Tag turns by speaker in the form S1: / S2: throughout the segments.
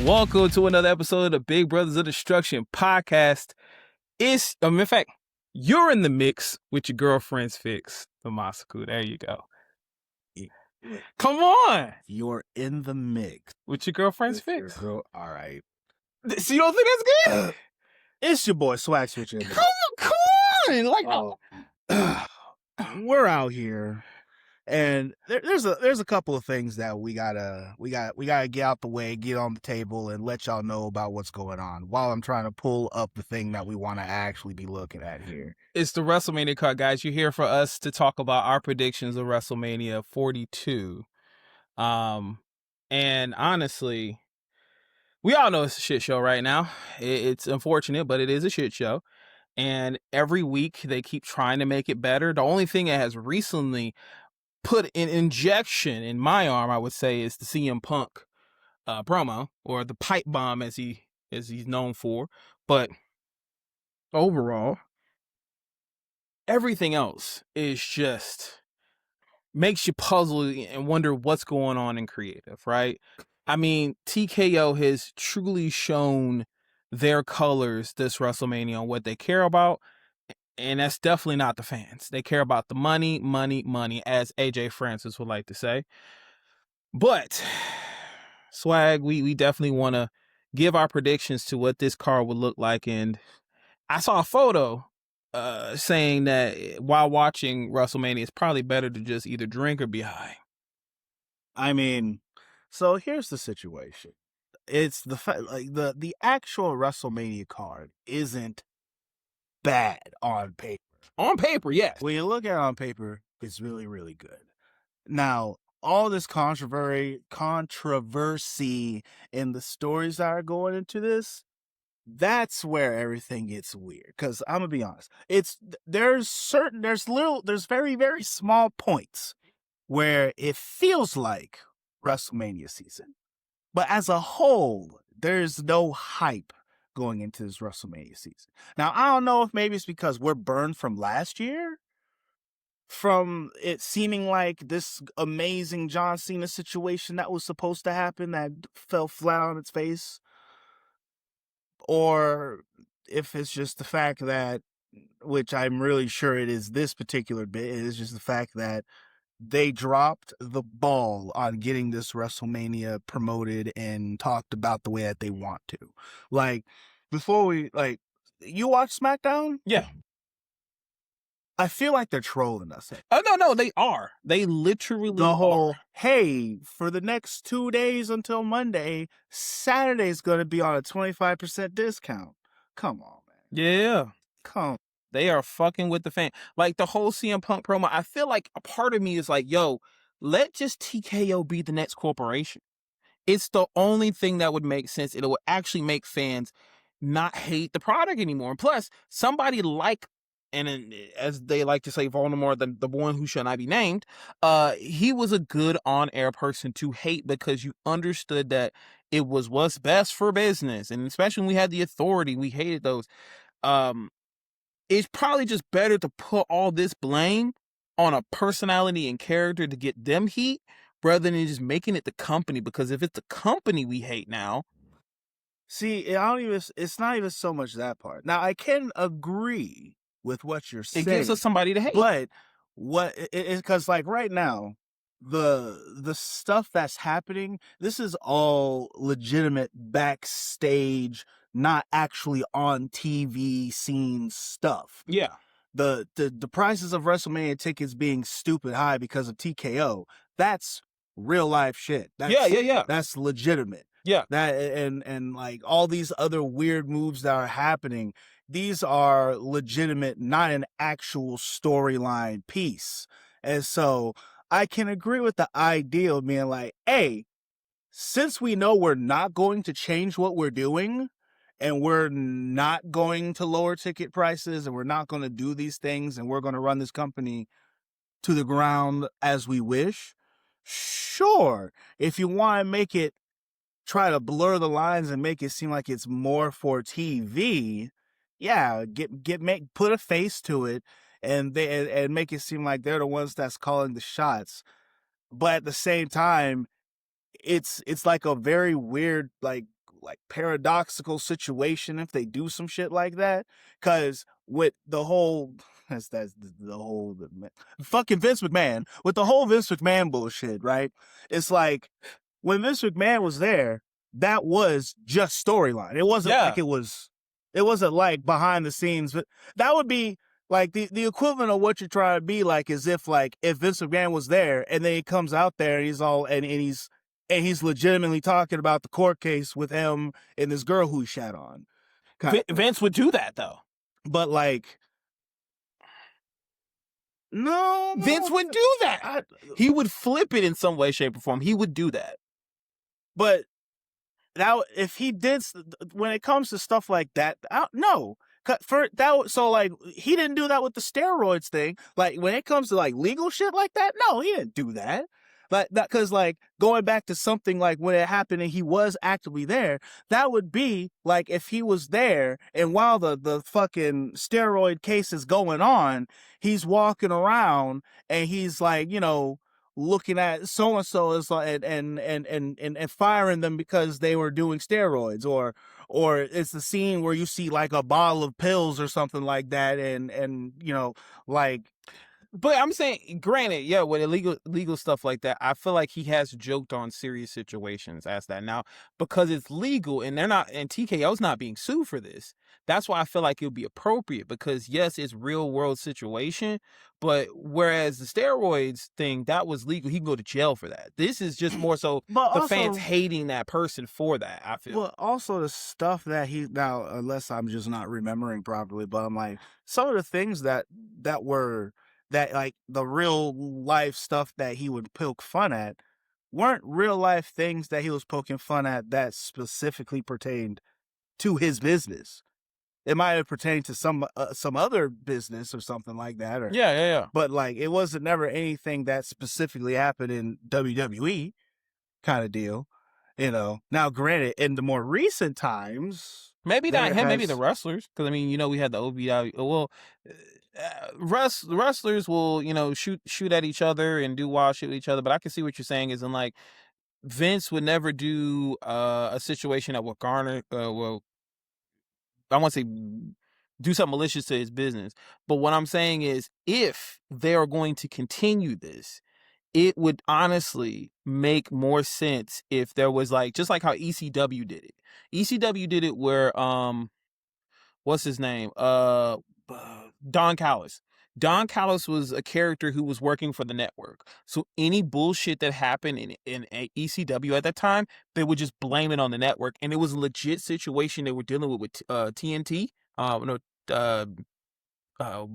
S1: Welcome to another episode of the Big Brothers of Destruction podcast. In fact, you're in the mix with your girlfriend's fix, the Masaku. There you go. Come on.
S2: You're in the mix
S1: with your girlfriend's
S2: with
S1: fix.
S2: Your girl. All right.
S1: So you don't think that's good?
S2: It's your boy Swag Switcher.
S1: Come on. Like,
S2: we're out here. And there's a couple of things that we gotta get out the way, get on the table, and let y'all know about what's going on while I'm trying to pull up the thing that we want to actually be looking at here.
S1: It's the WrestleMania card, guys. You're here for us to talk about our predictions of WrestleMania 42. And honestly, we all know it's a shit show right now. It's unfortunate, but it is a shit show. And every week they keep trying to make it better. The only thing that has recently put an injection in my arm, I would say, is the CM Punk promo, or the pipe bomb as he's known for. But overall, everything else is just makes you puzzle and wonder what's going on in creative, right? I mean, TKO has truly shown their colors this WrestleMania on what they care about. And that's definitely not the fans. They care about the money, as AJ Francis would like to say. But, Swag, we definitely want to give our predictions to what this card would look like. And I saw a photo saying that while watching WrestleMania, it's probably better to just either drink or be high.
S2: I mean, so here's the situation. It's the the actual WrestleMania card isn't bad on paper.
S1: On paper, yes.
S2: When you look at it on paper, it's really, really good. Now, all this controversy in the stories that are going into this, that's where everything gets weird. Because I'm gonna be honest, there's very, very small points where it feels like WrestleMania season, but as a whole, there's no hype going into this WrestleMania season. Now, I don't know if maybe it's because we're burned from last year, from it seeming like this amazing John Cena situation that was supposed to happen that fell flat on its face, or if it's just the fact that, which I'm really sure it is this particular bit, it is just the fact that they dropped the ball on getting this WrestleMania promoted and talked about the way that they want to. Like, before you watch SmackDown?
S1: Yeah.
S2: I feel like they're trolling us.
S1: Oh, no, they are. They literally
S2: the whole,
S1: are.
S2: Hey, for the next 2 days until Monday, Saturday's going to be on a 25% discount. Come on, man.
S1: Yeah.
S2: Come on.
S1: They are fucking with the fan. Like, the whole CM Punk promo, I feel like a part of me is like, yo, let just TKO be the next corporation. It's the only thing that would make sense. It would actually make fans not hate the product anymore. And plus, somebody like, and as they like to say, Voldemort, the one who shall not be named, he was a good on-air person to hate because you understood that it was what's best for business. And especially when we had the authority, we hated those. It's probably just better to put all this blame on a personality and character to get them heat rather than just making it the company. Because if it's the company we hate now.
S2: See, it's not even so much that part. Now, I can agree with what you're saying.
S1: It gives us somebody to hate.
S2: But because like right now, the stuff that's happening, this is all legitimate backstage, not actually on TV scene stuff.
S1: Yeah.
S2: The prices of WrestleMania tickets being stupid high because of TKO, that's real life shit.
S1: Yeah.
S2: That's legitimate.
S1: Yeah.
S2: That and like all these other weird moves that are happening, these are legitimate, not an actual storyline piece. And so I can agree with the idea of being like, hey, since we know we're not going to change what we're doing, and we're not going to lower ticket prices, and we're not going to do these things, and we're going to run this company to the ground as we wish, sure, if you want to make it, try to blur the lines and make it seem like it's more for TV, yeah, put a face to it, and make it seem like they're the ones that's calling the shots. But at the same time, it's like a very weird, like, like paradoxical situation if they do some shit like that. Cause with the whole that's the whole fucking Vince McMahon with the whole Vince McMahon bullshit, right? It's like when Vince McMahon was there, that was just storyline. It wasn't like
S1: Yeah.
S2: it wasn't like behind the scenes, but that would be like the equivalent of what you're trying to be like is if Vince McMahon was there and then he comes out there and he's all and he's legitimately talking about the court case with him and this girl who he shat on.
S1: Vince would do that though.
S2: But like, no,
S1: Vince would do that. He would flip it in some way, shape, or form. He would do that.
S2: But now, if he did, when it comes to stuff like that, no. For that, so like he didn't do that with the steroids thing. Like when it comes to like legal shit like that, no, he didn't do that. Like that, because like going back to something like when it happened and he was actively there, that would be like if he was there and while the fucking steroid case is going on, he's walking around and he's like, you know, looking at so and so is like and firing them because they were doing steroids, or it's the scene where you see like a bottle of pills or something like that, and you know, like.
S1: But I'm saying, granted, yeah, with legal stuff like that, I feel like he has joked on serious situations as that now because it's legal and they're not, and TKO's not being sued for this. That's why I feel like it would be appropriate because yes, it's real world situation, but whereas the steroids thing that was legal, he can go to jail for that. This is just more so
S2: But
S1: the
S2: also,
S1: fans hating that person for that. I feel.
S2: well, also the stuff that he now, unless I'm just not remembering properly, but I'm like some of the things that were that like the real life stuff that he would poke fun at weren't real life things that he was poking fun at that specifically pertained to his business. It might have pertained to some other business or something like that, or
S1: Yeah.
S2: but like it wasn't never anything that specifically happened in WWE kind of deal, you know. Now, granted, in the more recent times,
S1: Maybe not
S2: there
S1: him, maybe the
S2: has,
S1: wrestlers. Because I mean, you know, we had the OVW. Well, wrestlers will, you know, shoot at each other and do wild shit with each other. But I can see what you're saying is in like Vince would never do a situation that would garner. Well, I want to say do something malicious to his business. But what I'm saying is, if they are going to continue this, it would honestly make more sense if there was like just like how ECW did it. ECW did it where what's his name? Don Callis. Don Callis was a character who was working for the network. So any bullshit that happened in ECW at that time, they would just blame it on the network. And it was a legit situation they were dealing with TNT. No,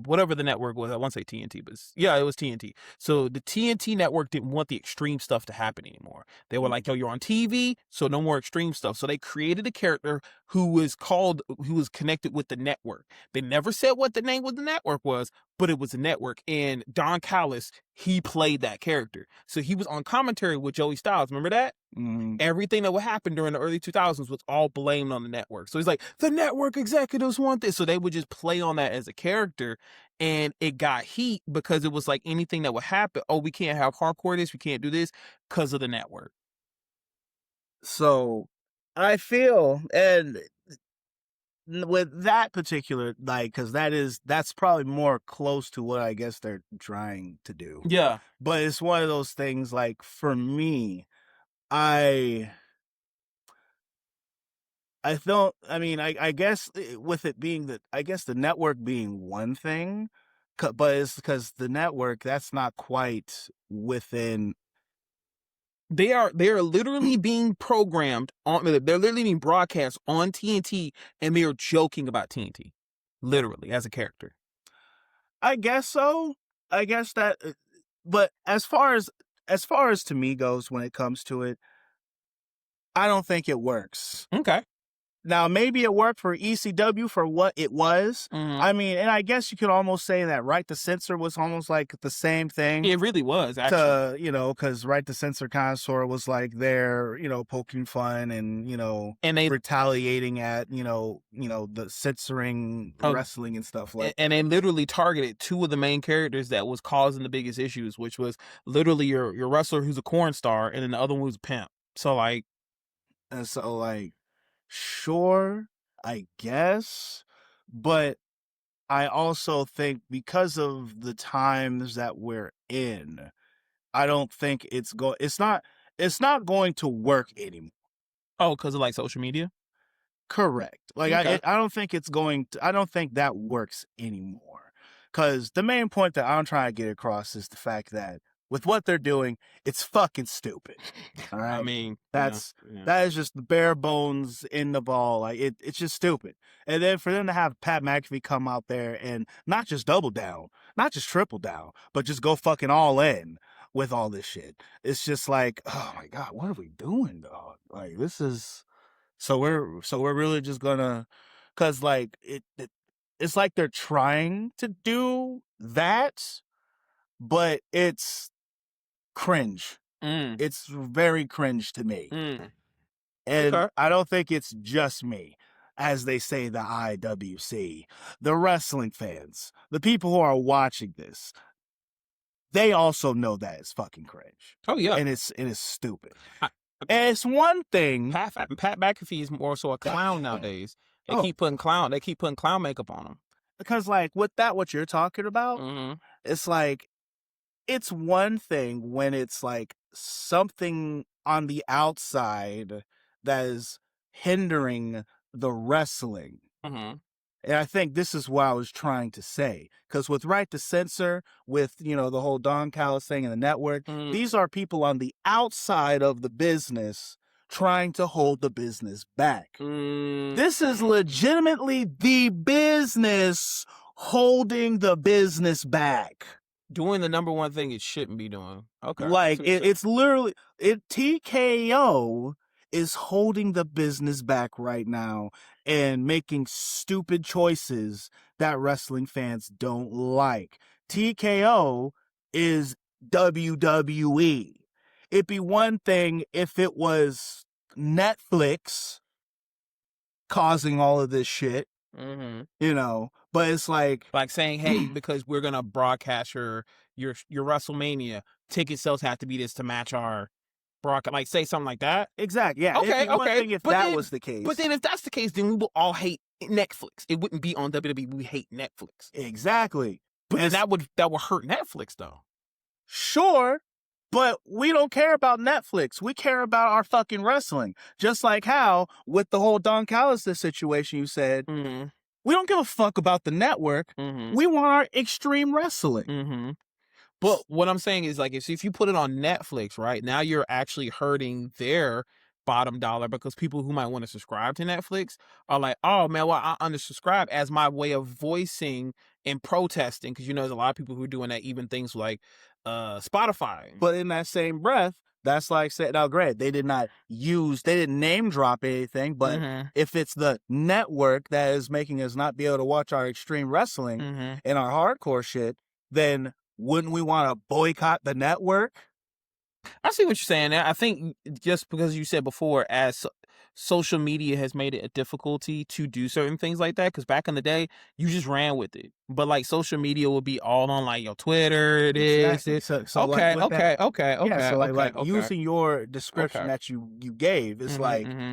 S1: whatever the network was. I won't say TNT, but yeah, it was TNT. So the TNT network didn't want the extreme stuff to happen anymore. They were like, yo, you're on TV, so no more extreme stuff. So they created a character who was connected with the network. They never said what the name of the network was, but it was a network. And Don Callis, he played that character. So he was on commentary with Joey Styles. Remember that?
S2: mm,
S1: Everything that would happen during the early 2000s was all blamed on the network. So he's like, the network executives want this. So they would just play on that as a character. And it got heat because it was like anything that would happen. Oh, we can't have hardcore this. We can't do this because of the network.
S2: so I feel, and with that particular, like, because that's probably more close to what I guess they're trying to do.
S1: Yeah.
S2: But it's one of those things. Like for me, I don't. I mean, I guess with it being that, I guess the network being one thing, but it's because the network that's not quite within.
S1: They are literally being programmed on, they're literally being broadcast on TNT and they are joking about TNT. Literally, as a character.
S2: I guess so. I guess that, but as far as to me goes, when it comes to it, I don't think it works.
S1: Okay.
S2: Now, maybe it worked for ECW for what it was.
S1: Mm-hmm.
S2: I mean, and I guess you could almost say that Right to Censor was almost like the same thing.
S1: It really was, actually.
S2: You know, because Right to Censor kind of sort of was like they're, you know, poking fun and, you know,
S1: And they
S2: retaliating at, the censoring wrestling and stuff like.
S1: And they literally targeted two of the main characters that was causing the biggest issues, which was literally your wrestler who's a corn star and then the other one who's a pimp. So like,
S2: And so like, Sure, I guess, but I also think because of the times that we're in, I don't think it's not going to work anymore.
S1: Oh, because of like social media?
S2: Correct. Like
S1: Okay.
S2: I don't think it's going to, I don't think that works anymore. Cause the main point that I'm trying to get across is the fact that with what they're doing, it's fucking stupid. All
S1: I
S2: right.
S1: mean, yeah,
S2: That's
S1: yeah.
S2: that is just the bare bones in the ball. Like it's just stupid. And then for them to have Pat McAfee come out there and not just double down, not just triple down, but just go fucking all in with all this shit. It's just like, oh my God, what are we doing, dog? Like this is so we're really just gonna, cause like it's like they're trying to do that, but it's cringe.
S1: Mm,
S2: It's very cringe to me.
S1: mm.
S2: And
S1: Okay.
S2: I don't think it's just me. As they say, the IWC, the wrestling fans, the people who are watching this, they also know that it's fucking cringe.
S1: Oh yeah.
S2: And it is stupid.
S1: I,
S2: And it's one thing.
S1: Pat McAfee is more so a clown nowadays.
S2: Oh,
S1: They keep putting clown makeup on him.
S2: because like with that, what you're talking about,
S1: Mm-hmm.
S2: it's like, it's one thing when it's like something on the outside that is hindering the wrestling.
S1: Mm-hmm.
S2: And I think this is what I was trying to say. Because with Right to Censor, with, the whole Don Callis thing and the network,
S1: Mm.
S2: these are people on the outside of the business trying to hold the business back.
S1: Mm.
S2: This is legitimately the business holding the business back.
S1: Doing the number one thing it shouldn't be doing. Okay.
S2: Like
S1: So you're saying-
S2: it's literally TKO is holding the business back right now and making stupid choices that wrestling fans don't like. TKO is WWE. It'd be one thing if it was Netflix causing all of this shit,
S1: Mhm.
S2: but it's like
S1: saying, hey, because we're gonna broadcast your WrestleMania, ticket sales have to be this to match our broadcast. Like say something like that.
S2: exactly, yeah. It'd
S1: Okay,
S2: be one
S1: okay.
S2: thing if
S1: But
S2: that
S1: then,
S2: was the case.
S1: but then if that's the case, then we will all hate Netflix. It wouldn't be on WWE. We hate Netflix.
S2: Exactly.
S1: But then that would hurt Netflix though.
S2: Sure, but we don't care about Netflix. We care about our fucking wrestling. Just like how, with the whole Don Callis situation, you said,
S1: Mm-hmm.
S2: we don't give a fuck about the network.
S1: Mm-hmm.
S2: We want our extreme wrestling.
S1: Mm-hmm. But what I'm saying is, like, if you put it on Netflix, right now, you're actually hurting their bottom dollar because people who might want to subscribe to Netflix are like, oh man, well, I unsubscribe as my way of voicing and protesting because there's a lot of people who are doing that, even things like Spotify.
S2: But in that same breath, that's like saying, now, great, they didn't name drop anything, but
S1: Mm-hmm.
S2: if it's the network that is making us not be able to watch our extreme wrestling
S1: Mm-hmm.
S2: and our hardcore shit, then wouldn't we want to boycott the network?
S1: I see what you're saying. I think just because you said before, as social media has made it a difficulty to do certain things like that, because back in the day, you just ran with it. But like social media would be all on like your Twitter, this,
S2: Exactly.
S1: this.
S2: So
S1: Okay,
S2: like with that,
S1: okay.
S2: so like
S1: Okay.
S2: using your description
S1: Okay.
S2: that you gave, it's like
S1: Mm-hmm.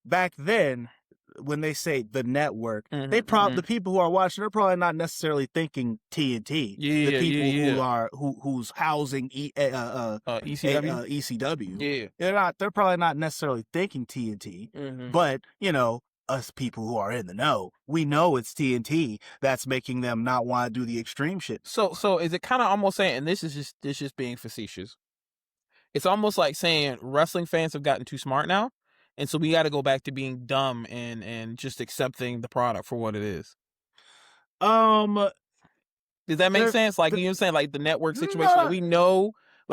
S2: back then when they say the network,
S1: Mm-hmm.
S2: the people who are watching, they're probably not necessarily thinking TNT. The
S1: Yeah,
S2: people who
S1: yeah.
S2: are who's housing
S1: ECW.
S2: ECW,
S1: Yeah.
S2: they're probably not necessarily thinking TNT,
S1: Mm-hmm.
S2: but us people who are in the know, we know it's TNT that's making them not want to do the extreme shit.
S1: So is it kind of almost saying, and this is just being facetious. It's almost like saying wrestling fans have gotten too smart now, and so we got to go back to being dumb and just accepting the product for what it is.
S2: Um,
S1: Does that make
S2: there,
S1: sense? Like,
S2: there,
S1: you know what I'm saying? Like the network situation,
S2: no,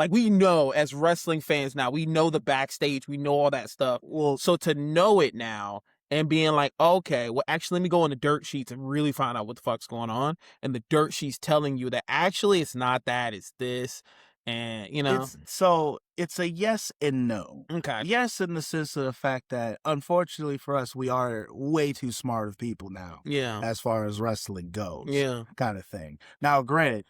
S1: we know as wrestling fans now, we know the backstage, we know all that stuff.
S2: well,
S1: So to know it now and being like, okay, well, actually, let me go on the dirt sheets and really find out what the fuck's going on. And the dirt sheets telling you that actually it's not that, it's this. And,
S2: it's a yes and no.
S1: Okay.
S2: Yes, in the sense of the fact that unfortunately for us, we are way too smart of people now.
S1: Yeah.
S2: As far as wrestling goes.
S1: Yeah.
S2: Kind of thing. Now, granted,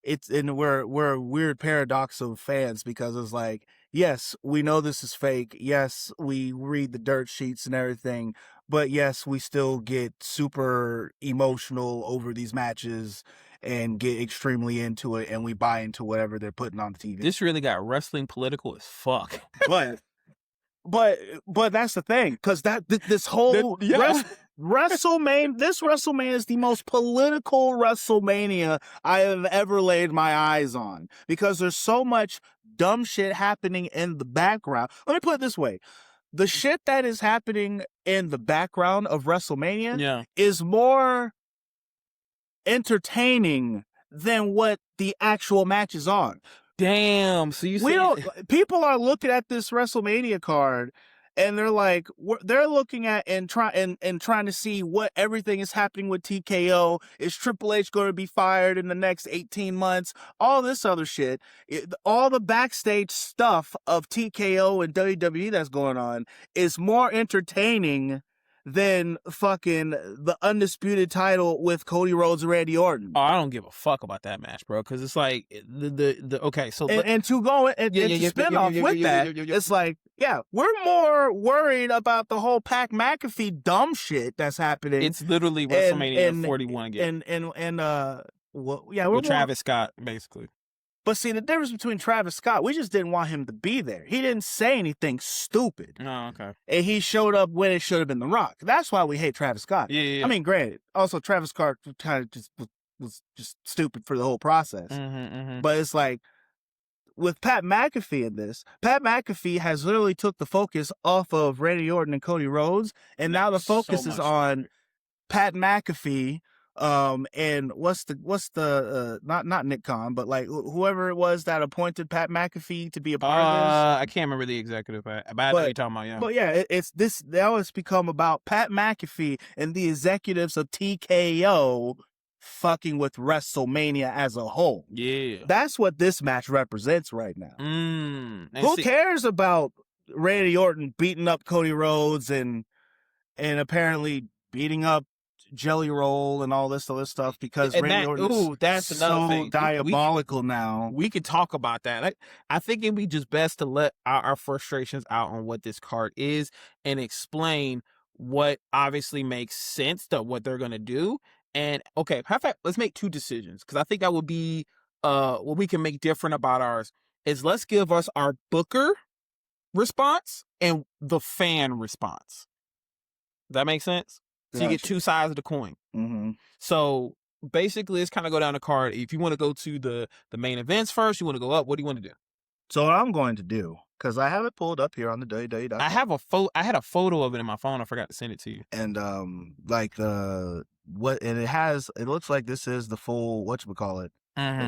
S2: we're a weird paradox of fans because it's like, yes, we know this is fake. Yes, we read the dirt sheets and everything, but yes, we still get super emotional over these matches and get extremely into it, and we buy into whatever they're putting on the TV.
S1: This really got wrestling political as fuck.
S2: But but that's the thing, because this whole WrestleMania, this WrestleMania is the most political WrestleMania I have ever laid my eyes on, because there's so much dumb shit happening in the background. Let me put it this way. The shit that is happening in the background of WrestleMania is more entertaining than what the actual matches are.
S1: Damn. So you
S2: people are looking at this WrestleMania card and they're like, they're looking at and trying to see what everything is happening with TKO. Is Triple H going to be fired in the next 18 months? All this other shit, all the backstage stuff of TKO and WWE that's going on is more entertaining than fucking the undisputed title with Cody Rhodes and Randy Orton.
S1: Oh, I don't give a fuck about that match, bro. Because it's like the okay. So
S2: and to go and to spin off with that, it's like, yeah, we're more worried about the whole Pat McAfee dumb shit that's happening.
S1: It's literally WrestleMania 41 again.
S2: We're
S1: with Travis Scott, basically.
S2: But see, the difference between Travis Scott, we just didn't want him to be there. He didn't say anything stupid.
S1: Oh, okay.
S2: And he showed up when it should have been The Rock. That's why we hate Travis Scott.
S1: Yeah.
S2: I mean, granted, also Travis Scott kind of just was just stupid for the whole process. But it's like, with Pat McAfee in this, Pat McAfee has literally took the focus off of Randy Orton and Cody Rhodes, and now the focus is on Pat McAfee. And what's the not Nick Khan, but like whoever it was that appointed Pat McAfee to be a part of this.
S1: I can't remember the executive, but I know what you're talking about. Yeah,
S2: but yeah, it's this. Now it's become about Pat McAfee and the executives of TKO fucking with WrestleMania as a whole.
S1: Yeah,
S2: that's what this match represents right now. Who cares about Randy Orton beating up Cody Rhodes and apparently beating up Jelly Roll and all this other stuff, because Randy Orton's
S1: that's another thing.
S2: Diabolical now.
S1: We could talk about that. I think it'd be just best to let our frustrations out on what this card is and explain what obviously makes sense to what they're gonna do. And okay, let's make two decisions, because I think that would be what we can make different about ours is let's give us our booker response and the fan response. Does that make sense? So you get two sides of the coin. So basically, let's kind of go down the card. If you want to go to the main events first, you want to go up. What do you want to do?
S2: So what I'm going to do, because I have it pulled up here on the WWE.
S1: I had a photo of it in my phone. I forgot to send it to you.
S2: And it looks like this is the full whatchamacallit.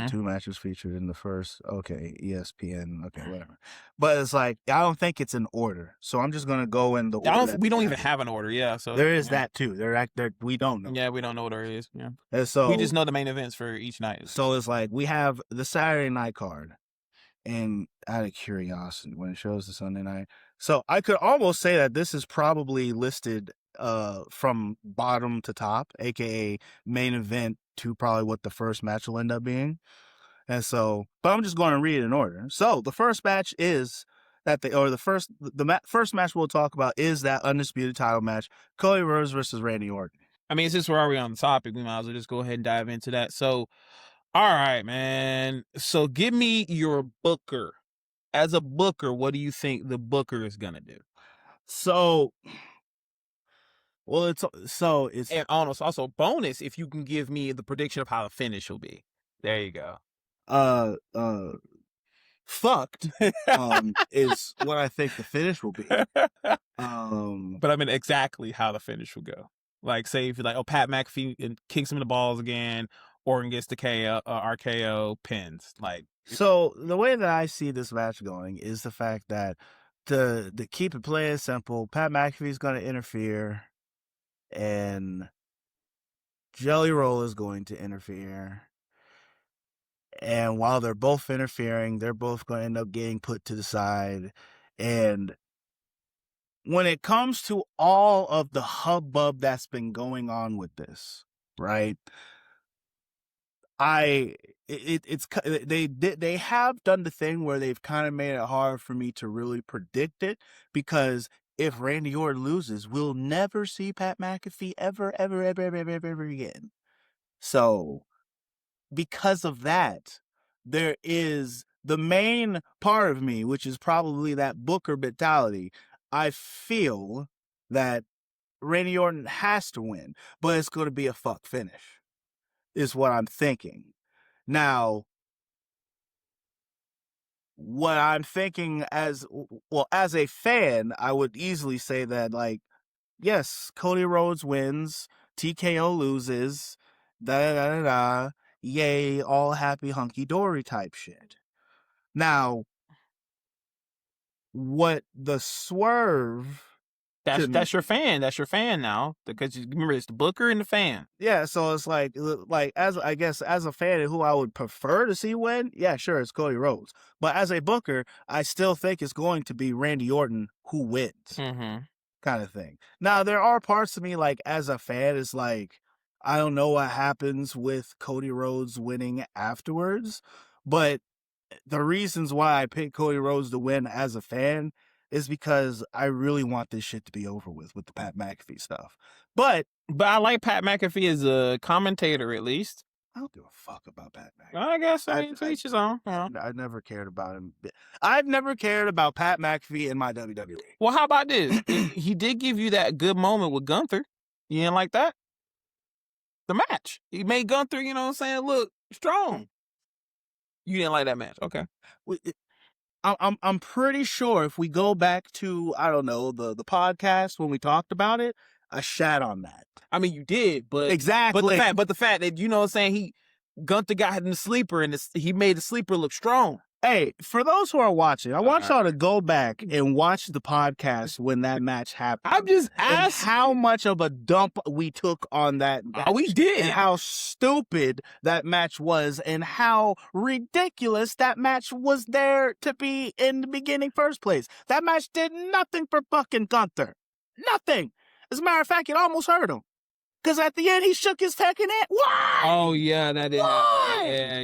S2: Two matches featured in the first. Okay, ESPN. Okay, whatever. But it's like, I don't think it's in order, so I'm just gonna go in the order.
S1: We don't even have an order. Yeah, so
S2: there is that too. We don't know.
S1: Yeah, we don't know what it is. Yeah,
S2: and so
S1: we just know the main events for each night.
S2: So it's like we have the Saturday night card, and out of curiosity, when it shows the Sunday night, so I could almost say that this is probably listed from bottom to top, aka main event to probably what the first match will end up being. And so, but I'm just going to read it in order. So the first match is the first match we'll talk about is that undisputed title match, Cody Rhodes versus Randy Orton.
S1: I mean, since we're already on the topic, we might as well just go ahead and dive into that. So, all right, man. So give me your booker. As a booker, what do you think the booker is gonna do?
S2: So, well, it's
S1: and also bonus if you can give me the prediction of how the finish will be. There you go.
S2: Fucked is what I think the finish will be.
S1: But I mean exactly how the finish will go. Like, say if you're like, Pat McAfee kicks him in the balls again, Orton gets the RKO, pins. Like,
S2: so the way that I see this match going is the fact that to keep it plain and simple, Pat McAfee's going to interfere, and Jelly Roll is going to interfere. And while they're both interfering, they're both going to end up getting put to the side. And when it comes to all of the hubbub that's been going on with this, right? they have done the thing where they've kind of made it hard for me to really predict it, because if Randy Orton loses, we'll never see Pat McAfee ever, ever, ever, ever, ever, ever again. So because of that, there is the main part of me, which is probably that Booker mentality. I feel that Randy Orton has to win, but it's going to be a fuck finish, is what I'm thinking. Now, what I'm thinking as a fan, I would easily say that, like, yes, Cody Rhodes wins, TKO loses, da da da da, yay, all happy hunky dory type shit. Now, what the swerve?
S1: That's your fan. That's your fan now, because you remember it's the booker and the fan.
S2: Yeah, so it's like as I guess as a fan who I would prefer to see win, yeah, sure, it's Cody Rhodes. But as a booker, I still think it's going to be Randy Orton who wins, kind of thing. Now, there are parts of me, like, as a fan, is like, I don't know what happens with Cody Rhodes winning afterwards, but the reasons why I picked Cody Rhodes to win as a fan is because I really want this shit to be over with the Pat McAfee stuff. But
S1: I like Pat McAfee as a commentator, at least.
S2: I don't give a fuck about Pat McAfee.
S1: I guess, I mean, to each his own.
S2: I never cared about him. I've never cared about Pat McAfee in my WWE.
S1: Well, how about this? He did give you that good moment with Gunther. You didn't like that? The match. He made Gunther, you know what I'm saying, look strong. You didn't like that match. Okay.
S2: I'm pretty sure if we go back to, I don't know, the podcast when we talked about it, I shat on that.
S1: I mean, you did, but
S2: exactly.
S1: But the fact that, you know what I'm saying, Gunther got in the sleeper and he made the sleeper look strong.
S2: Hey, for those who are watching, I want y'all to go back and watch the podcast when that match happened.
S1: I'm just asking
S2: how much of a dump we took on that match.
S1: Oh, we did.
S2: And how stupid that match was, and how ridiculous that match was there to be in the beginning first place. That match did nothing for fucking Gunther. Nothing. As a matter of fact, it almost hurt him. Because at the end, he shook his fucking head. Why?
S1: Oh, yeah, that is.
S2: Why?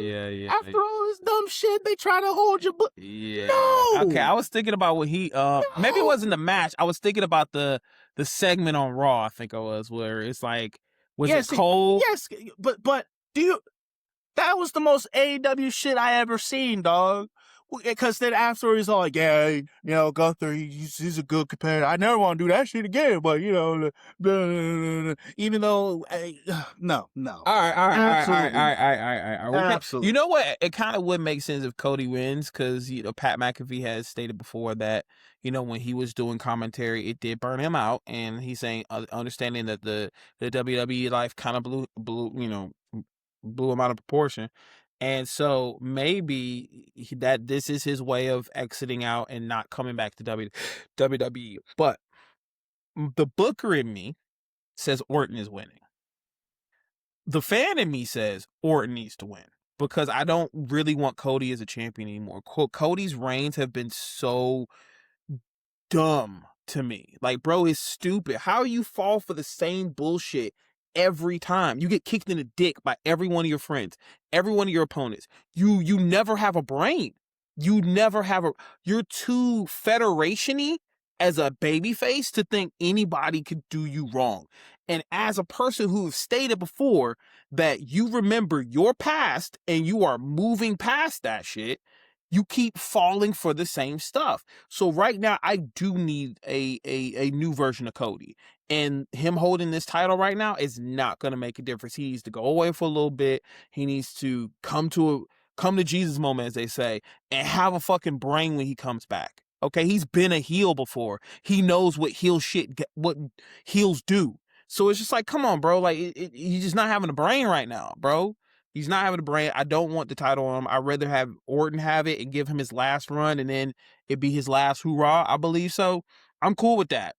S1: Yeah.
S2: After all this dumb shit, they try to hold you. But
S1: yeah.
S2: No.
S1: Okay, I was thinking about when he, maybe it wasn't the match. I was thinking about the segment on Raw, I think it was, where it's like, it cold?
S2: Yes, but do you, that was the most AEW shit I ever seen, dog. Because then after he's all like, yeah, you know, Gunther, he's a good competitor. I never want to do that shit again, but, you know, blah, blah, blah, even though, no.
S1: All right.
S2: Absolutely.
S1: You know what? It kind of would make sense if Cody wins, because, you know, Pat McAfee has stated before that, you know, when he was doing commentary, it did burn him out, and he's saying, understanding that the WWE life kind of blew him out of proportion. And so maybe that this is his way of exiting out and not coming back to WWE. But the booker in me says Orton is winning. The fan in me says Orton needs to win, because I don't really want Cody as a champion anymore. Cody's reigns have been so dumb to me. Like, bro, it's stupid. How you fall for the same bullshit every time? You get kicked in the dick by every one of your friends, every one of your opponents. You never have a brain. You're too federation-y as a babyface to think anybody could do you wrong. And as a person who's stated before that you remember your past and you are moving past that shit, you keep falling for the same stuff. So right now, I do need a new version of Cody. And him holding this title right now is not going to make a difference. He needs to go away for a little bit. He needs to come to Jesus moment, as they say, and have a fucking brain when he comes back. Okay, he's been a heel before. He knows what what heels do. So it's just like, come on, bro. Like, he's just not having a brain right now, bro. He's not having a brain. I don't want the title on him. I'd rather have Orton have it and give him his last run, and then it be his last hoorah. I believe so. I'm cool with that.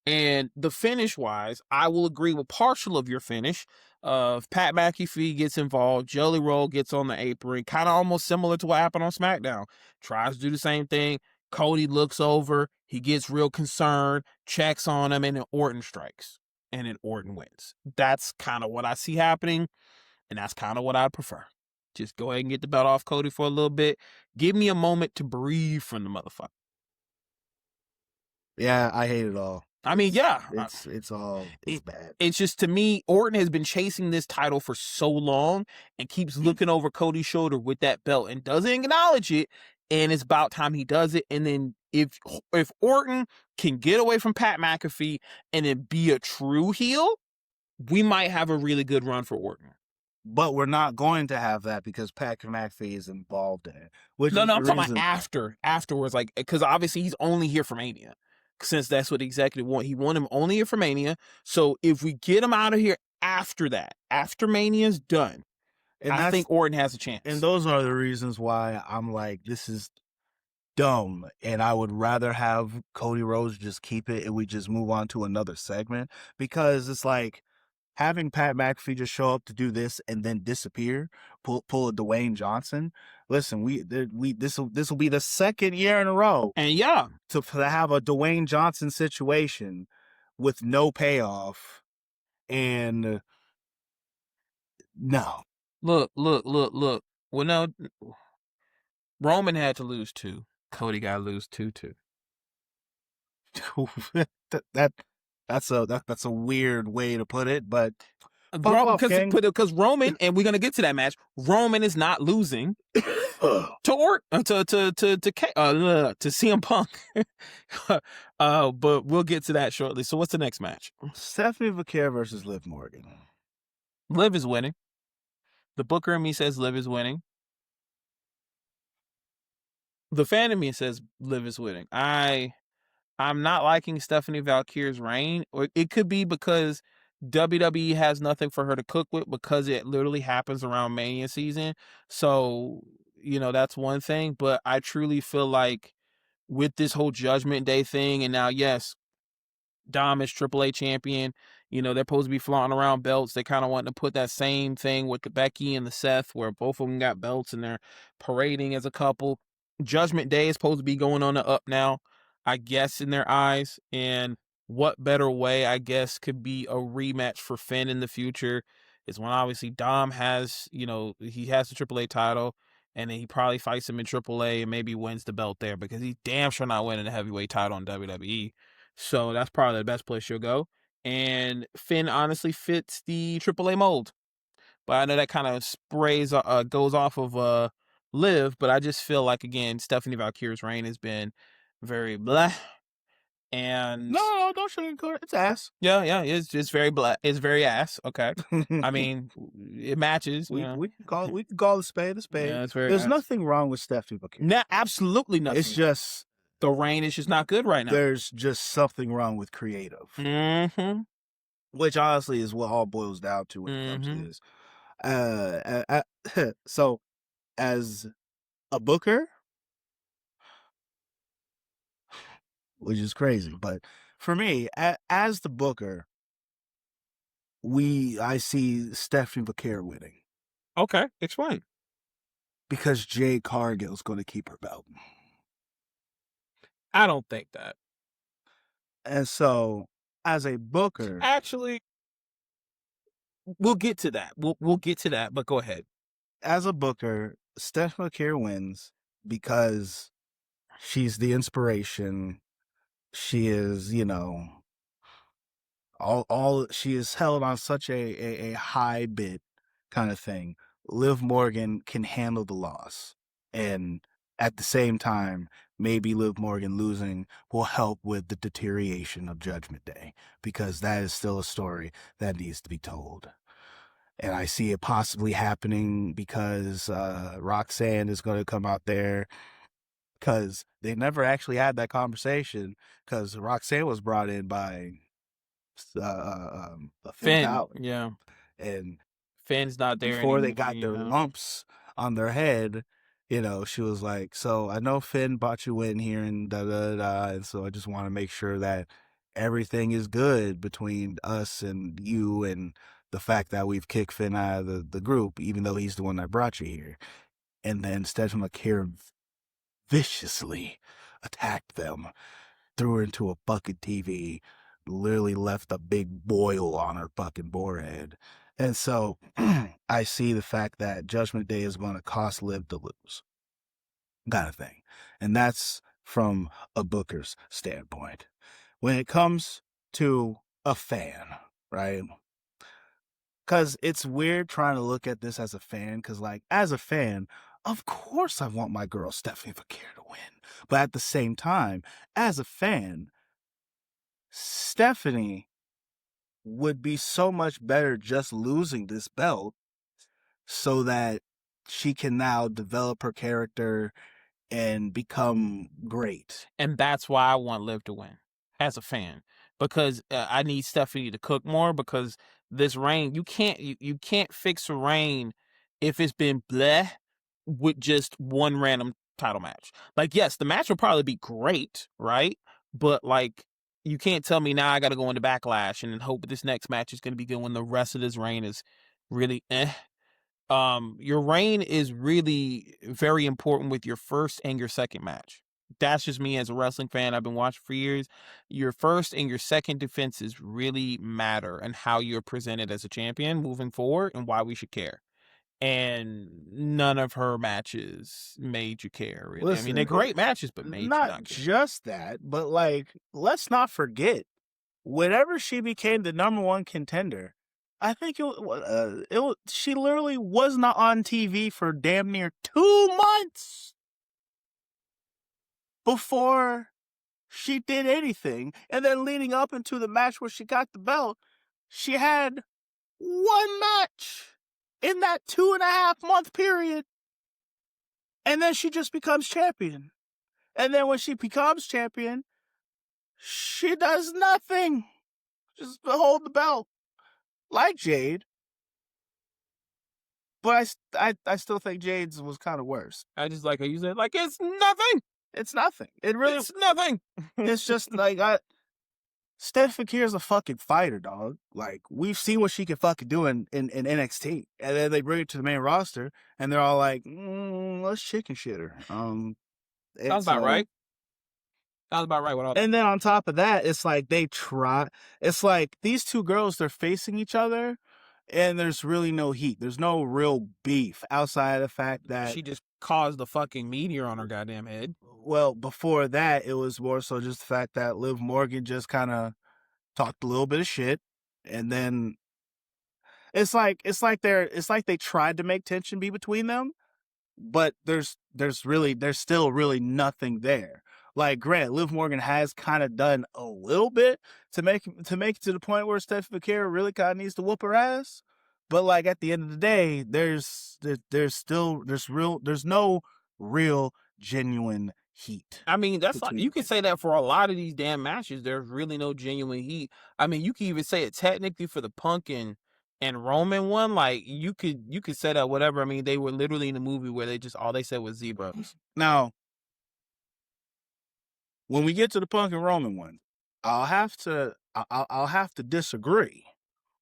S1: And the finish wise, I will agree with partial of your finish. Pat McAfee gets involved. Jelly Roll gets on the apron, kind of almost similar to what happened on SmackDown. Tries to do the same thing. Cody looks over. He gets real concerned, checks on him, and then Orton strikes. and then Orton wins. That's kind of what I see happening, and that's kind of what I'd prefer. Just go ahead and get the belt off Cody for a little bit. Give me a moment to breathe from the motherfucker.
S2: Yeah, I hate it all.
S1: I mean, yeah.
S2: It's bad.
S1: It's just, to me, Orton has been chasing this title for so long and keeps looking over Cody's shoulder with that belt and doesn't acknowledge it. And it's about time he does it. And then if Orton can get away from Pat McAfee and then be a true heel, we might have a really good run for Orton.
S2: But we're not going to have that because Pat McAfee is involved in it.
S1: No, I'm talking about afterwards, like, because obviously he's only here for Mania, since that's what the executive want. He want him only here for Mania. So if we get him out of here after that, after Mania's done, and I think Orton has a chance.
S2: And those are the reasons why I'm like, this is dumb, and I would rather have Cody Rhodes just keep it and we just move on to another segment, because it's like having Pat McAfee just show up to do this and then disappear, pull a Dwayne Johnson. Listen, this will be the second year in a row,
S1: and yeah,
S2: to have a Dwayne Johnson situation with no payoff, and no.
S1: Look. Well, no, Roman had to lose 2. Cody got to lose 2 too.
S2: That's a weird way to put it, but
S1: because Roman, and we're gonna get to that match. Roman is not losing to CM Punk. But we'll get to that shortly. So what's the next match?
S2: Stephanie Vaquer versus Liv Morgan.
S1: Liv is winning. The booker in me says Liv is winning. The fan in me says Liv is winning. I'm not liking Stephanie Valkyrie's reign, or it could be because WWE has nothing for her to cook with, because it literally happens around Mania season. So, that's one thing. But I truly feel like with this whole Judgment Day thing, and now, yes, Dom is AAA champion. They're supposed to be flaunting around belts. They kind of want to put that same thing with the Becky and the Seth, where both of them got belts and they're parading as a couple. Judgment Day is supposed to be going on the up now, I guess, in their eyes. And what better way, I guess, could be a rematch for Finn in the future is when obviously Dom has, he has the AAA title, and then he probably fights him in AAA and maybe wins the belt there, because he's damn sure not winning the heavyweight title in WWE. So that's probably the best place you'll go. And Finn honestly fits the AAA mold. But I know that kind of goes off of Liv, but I just feel like, again, Stephanie Valkyrie's reign has been very blah. And
S2: no, don't sugarcoat it. It's ass.
S1: Yeah, it's just very blah. It's very ass. Okay, I mean, it matches.
S2: We can call a spade a spade.
S1: Yeah, it's very
S2: There's
S1: ass.
S2: Nothing wrong with Stephanie Vaquer.
S1: No, absolutely nothing.
S2: It's just
S1: the reign is just not good right now.
S2: There's just something wrong with creative.
S1: Mm-hmm.
S2: Which honestly is what all boils down to when it comes to this. So, as a booker, which is crazy, but for me, as the booker, I see Stephanie Vaquer winning.
S1: Okay, explain.
S2: Because Jade Cargill's going to keep her belt.
S1: I don't think that.
S2: And so, as a booker,
S1: actually, we'll get to that. We'll get to that, but go ahead. As
S2: a booker, Stephanie Vaquer wins because she's the inspiration. She is, she is held on such a high bid kind of thing. Liv Morgan can handle the loss, and at the same time, maybe Liv Morgan losing will help with the deterioration of Judgment Day, because that is still a story that needs to be told. And I see it possibly happening because Roxanne is going to come out there, because they never actually had that conversation, because Roxanne was brought in by Finn.
S1: Yeah.
S2: And
S1: Finn's not there
S2: before
S1: anymore,
S2: they got their lumps on their head. She was like, so I know Finn brought you in here and da-da-da, and so I just want to make sure that everything is good between us and you, and the fact that we've kicked Finn out of the group, even though he's the one that brought you here. And then Stephanie Vaquer viciously attacked them, threw her into a bucket TV, literally left a big boil on her fucking forehead. And so I see the fact that Judgment Day is going to cost Liv to lose, kind of thing. And that's from a Booker's standpoint. When it comes to a fan, right? Because it's weird trying to look at this as a fan, because, like, as a fan, of course I want my girl Stephanie Fakir to win. But at the same time, as a fan, Stephanie would be so much better just losing this belt so that she can now develop her character and become great.
S1: And that's why I want Liv to win as a fan, because I need Stephanie to cook more, because this reign, you can't fix a reign if it's been bleh with just one random title match. Like, yes, the match will probably be great, right? But like, you can't tell me now I got to go into Backlash and then hope this next match is going to be good when the rest of this reign is really your reign is really very important with your first and your second match. That's just me as a wrestling fan. I've been watching for years. Your first and your second defenses really matter, and how you're presented as a champion moving forward, and why we should care. And none of her matches made you care, really.
S2: Listen,
S1: I mean, they're great matches, but made you
S2: not
S1: not care.
S2: just that, but like, let's not forget, whenever she became the number one contender, I think she literally was not on TV for damn near 2 months before she did anything. And then leading up into the match where she got the belt, she had one match in that 2.5-month period. And then she just becomes champion. And then when she becomes champion, she does nothing. Just hold the belt. Like Jade. But I still think Jade's was kind of worse.
S1: I just like how you said, like, it's nothing.
S2: It's nothing. It really,
S1: It's nothing.
S2: it's just like, Steph Fakir's a fucking fighter, dog. Like, we've seen what she can fucking do in NXT. And then they bring it to the main roster, and they're all like, let's chicken shit her.
S1: Sounds about right. Sounds about right.
S2: And then on top of that, it's like it's like these two girls, they're facing each other, and there's really no heat. There's no real beef outside of the fact that
S1: she just caused the fucking meteor on her goddamn head.
S2: Well, before that, it was more so just the fact that Liv Morgan just kind of talked a little bit of shit, and then it's like they tried to make tension be between them, but there's still really nothing there. Like, Grant, Liv Morgan has kind of done a little bit to make it to the point where Steph Fakir really kind of needs to whoop her ass. But like, at the end of the day, there's no real genuine heat.
S1: I mean, that's like, you can say that for a lot of these damn matches. There's really no genuine heat. I mean, you can even say it technically for the Punk and Roman one. Like, you could say that whatever. I mean, they were literally in a movie where they just all they said was zebras.
S2: Now, when we get to the Punk and Roman one, I'll have to disagree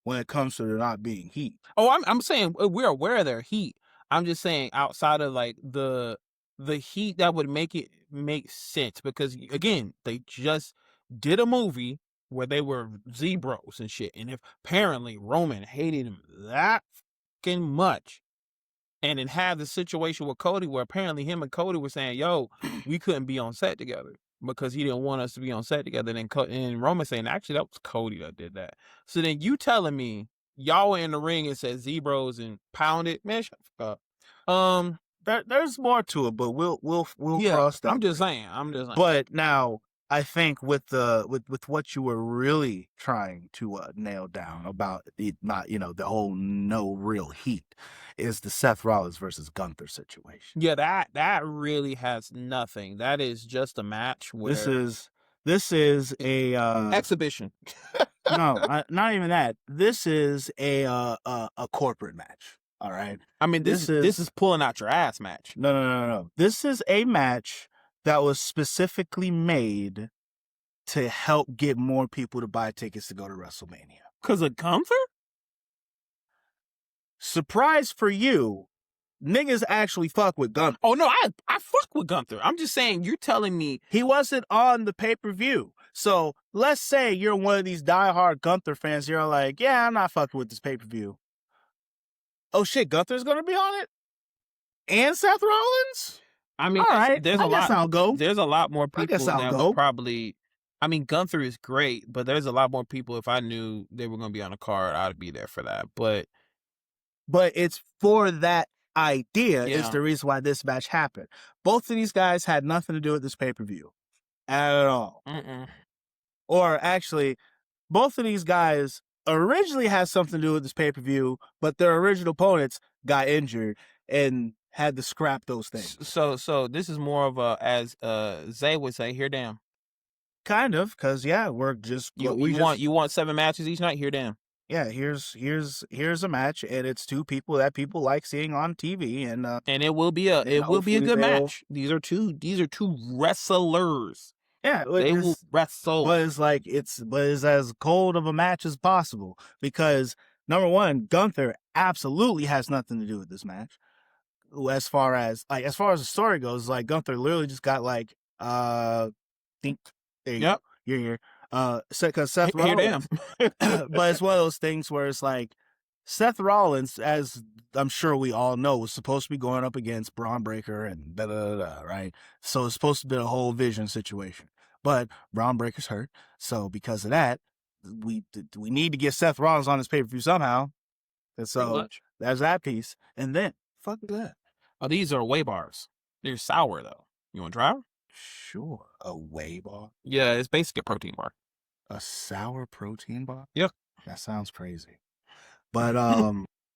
S2: when it comes to there not being heat.
S1: Oh, I'm saying we're aware of their heat. I'm just saying outside of like the heat that would make it make sense, because again, they just did a movie where they were zebras and shit, and if apparently Roman hated him that fucking much, and then had the situation with Cody where apparently him and Cody were saying, yo, we couldn't be on set together because he didn't want us to be on set together. And Roman saying, actually, that was Cody that did that. So then you telling me y'all were in the ring and said zebras and pounded? Man, shut the fuck up.
S2: There's more to it, but we'll cross that.
S1: I'm just saying.
S2: But now, I think with what you were really trying to nail down about it not, the whole no real heat, is the Seth Rollins versus Gunther situation.
S1: Yeah, that really has nothing. That is just a match where
S2: this is a
S1: exhibition.
S2: No, not even that. This is a corporate match. All right.
S1: I mean, this is pulling out your ass match.
S2: No. This is a match that was specifically made to help get more people to buy tickets to go to WrestleMania.
S1: Because of Gunther?
S2: Surprise for you, niggas actually fuck with Gunther.
S1: Oh, no, I fuck with Gunther. I'm just saying, you're telling me
S2: he wasn't on the pay-per-view. So let's say you're one of these diehard Gunther fans. You're like, yeah, I'm not fucking with this pay-per-view. Oh shit, Gunther's gonna be on it? And Seth Rollins?
S1: I mean,
S2: All right,
S1: there's
S2: I
S1: a
S2: guess
S1: lot.
S2: I'll go.
S1: There's a lot more
S2: I guess
S1: people
S2: I'll
S1: that would
S2: go.
S1: probably. I mean, Gunther is great, but there's a lot more people. If I knew they were going to be on a card, I'd be there for that. But
S2: It's for that idea is
S1: yeah,
S2: the reason why this match happened. Both of these guys had nothing to do with this pay-per-view at all.
S1: mm-mm.
S2: Or actually, both of these guys originally had something to do with this pay-per-view, but their original opponents got injured and had to scrap those things.
S1: So this is more of a, as Zay would say, here damn.
S2: Kind of, because yeah, we're just
S1: You want 7 matches each night? Here damn.
S2: yeah, here's a match, and it's two people that people like seeing on TV, and
S1: And it will be a
S2: hopefully
S1: good
S2: they'll-
S1: match. These are two wrestlers.
S2: yeah,
S1: They will wrestle.
S2: but it's as cold of a match as possible because number one, Gunther absolutely has nothing to do with this match. As far as the story goes, like Gunther literally just got think there you
S1: Yep.
S2: go. You're here. Because Seth
S1: Here
S2: Rollins,
S1: damn.
S2: but it's one of those things where it's like Seth Rollins, as I'm sure we all know, was supposed to be going up against Braun Breaker and right? So it's supposed to be a whole Vision situation. But Braun Breaker's hurt, so because of that, we need to get Seth Rollins on this pay-per-view somehow. And so there's that piece. And then fuck that.
S1: Oh, these are whey bars. They're sour though. You want to try them?
S2: Sure, a whey bar,
S1: Yeah, it's basically a protein bar.
S2: a sour protein bar.
S1: Yep.
S2: That sounds crazy. But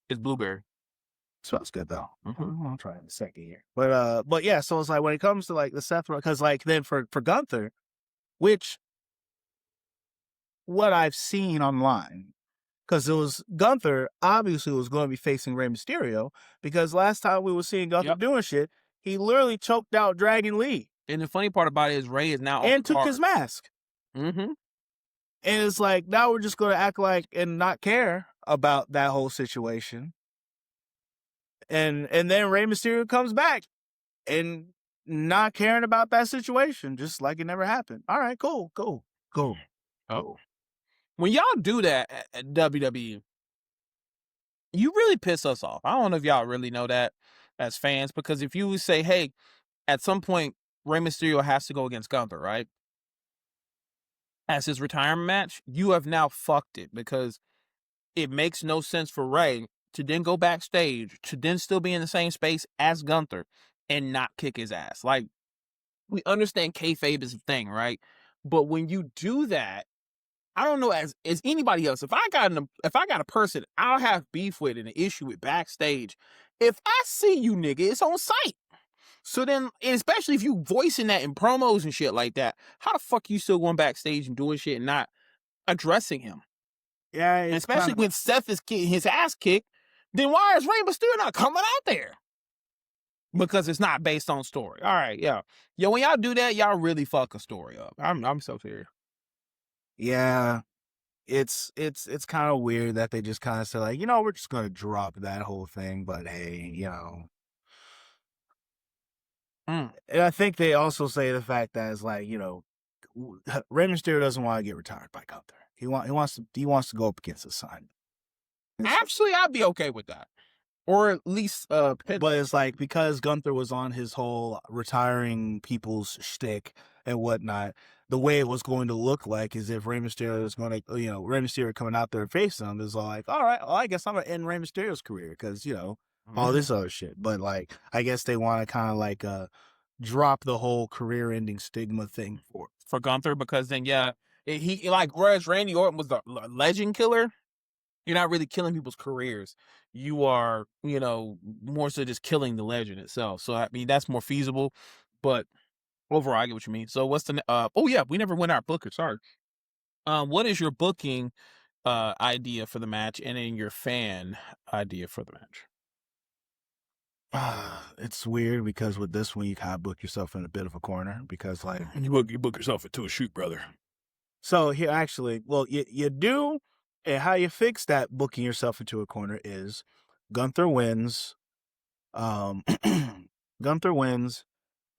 S1: It's blueberry.
S2: smells good though.
S1: Mhm.
S2: I'll try it in a second here. But yeah, so it's like when it comes to like the Seth, because like then for Gunther, which what I've seen online, because it was Gunther obviously was going to be facing Rey Mysterio, because last time we were seeing Gunther
S1: Yep.
S2: doing shit, he literally choked out Dragon Lee
S1: And the funny part about it is Ray is now
S2: and took his mask.
S1: Mm-hmm.
S2: And it's like now we're just going to act like and not care about that whole situation. And then Rey Mysterio comes back and not caring about that situation, just like it never happened. All right, cool.
S1: Oh. When y'all do that at WWE, you really piss us off. I don't know if y'all really know that as fans, because if you say, hey, at some point, Rey Mysterio has to go against Gunther, right? As his retirement match, you have now fucked it, because it makes no sense for Rey to then go backstage, to then still be in the same space as Gunther and not kick his ass. Like, we understand kayfabe is a thing, right? But when you do that, I don't know as anybody else. If I got a person I'll have beef with and an issue with backstage, if I see you nigga, it's on sight. So then, and especially if you voicing that in promos and shit like that, how the fuck you still going backstage and doing shit and not addressing him?
S2: Yeah,
S1: And especially when Seth is getting his ass kicked, then why is Rey Mysterio not coming out there? Because it's not based on story. All right, yeah. Yo, when y'all do that, y'all really fuck a story up. I'm so serious.
S2: yeah, it's kind of weird that they just kind of say like, we're just gonna drop that whole thing, but hey,
S1: Mm.
S2: And I think they also say the fact that it's like, Rey Mysterio doesn't want to get retired by Gunther. He wants to go up against his son.
S1: Actually, I'd be okay with that. Or at least
S2: But it's like, because Gunther was on his whole retiring people's shtick and whatnot, the way it was going to look like is if Rey Mysterio is going to, Rey Mysterio coming out there and facing him is like, all right, well, I guess I'm going to end Rey Mysterio's career because, all this other shit. But like, I guess they want to kind of like drop the whole career ending stigma thing
S1: for Gunther, because then, yeah, he like, whereas Randy Orton was the legend killer, you're not really killing people's careers. You are, more so just killing the legend itself. So, I mean, that's more feasible. But overall, I get what you mean. So, what's the, oh, yeah, we never went our booker. Sorry. What is your booking idea for the match, and then your fan idea for the match?
S2: It's weird because with this one, you kind of book yourself in a bit of a corner because, like,
S1: you book yourself into a shoot, brother.
S2: So here, actually, well, you do, and how you fix that booking yourself into a corner is Gunther wins. Gunther wins,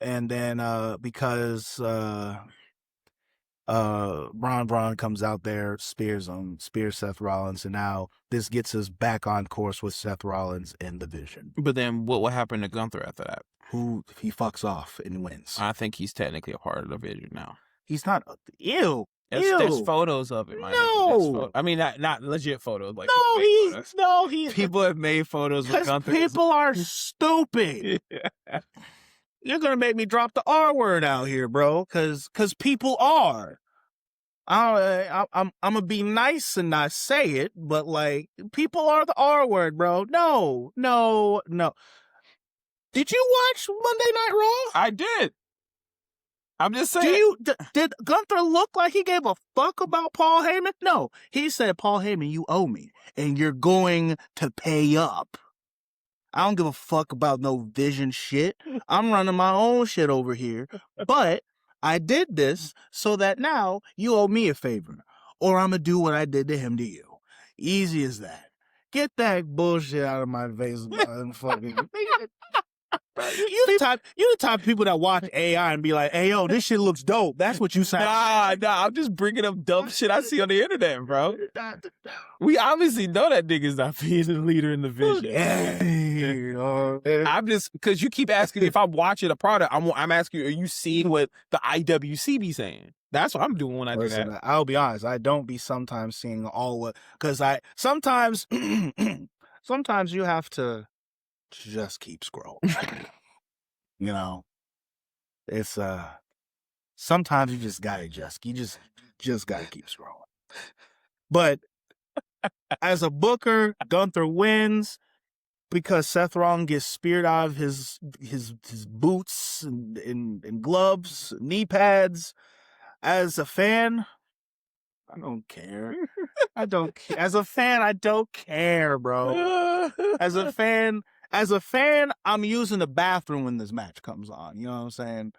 S2: and then because Braun comes out there, spears Seth Rollins, and now this gets us back on course with Seth Rollins in the Vision.
S1: But then what will happen to Gunther after that?
S2: Who he fucks off and wins.
S1: I think he's technically a part of the Vision now.
S2: He's not. Ew.
S1: There's photos of it.
S2: No.
S1: I mean, not legit photos. Like
S2: he's
S1: people have made photos with Gunther.
S2: People are stupid.
S1: Yeah.
S2: You're gonna make me drop the R word out here, bro. Cause people are. I'm gonna be nice and not say it, but like people are the R word, bro. No. Did you watch Monday Night Raw?
S1: I did. I'm just saying.
S2: Did Gunther look like he gave a fuck about Paul Heyman? No, he said, Paul Heyman, you owe me, and you're going to pay up. I don't give a fuck about no Vision shit. I'm running my own shit over here, but I did this so that now you owe me a favor, or I'm gonna do what I did to him to you. Easy as that. Get that bullshit out of my face, and fucking. You the type of people that watch AI and be like, "Hey, yo, this shit looks dope." That's what you sound.
S1: Nah, I'm just bringing up dumb shit I see on the internet, bro. We obviously know that nigga's not being the leader in the Vision. I'm just because you keep asking me if I'm watching a product. I'm asking you, are you seeing what the IWC be saying? That's what I'm doing when I do that.
S2: I'll be honest. I don't be sometimes seeing all what because I sometimes you have to just keep scrolling. You know, it's sometimes you just gotta just gotta keep scrolling. But as a booker, Gunther wins because Seth Rollins gets speared out of his boots and gloves, knee pads. As a fan, I don't care. I don't care. As a fan, I don't care, bro. As a fan, I'm using the bathroom when this match comes on. You know what I'm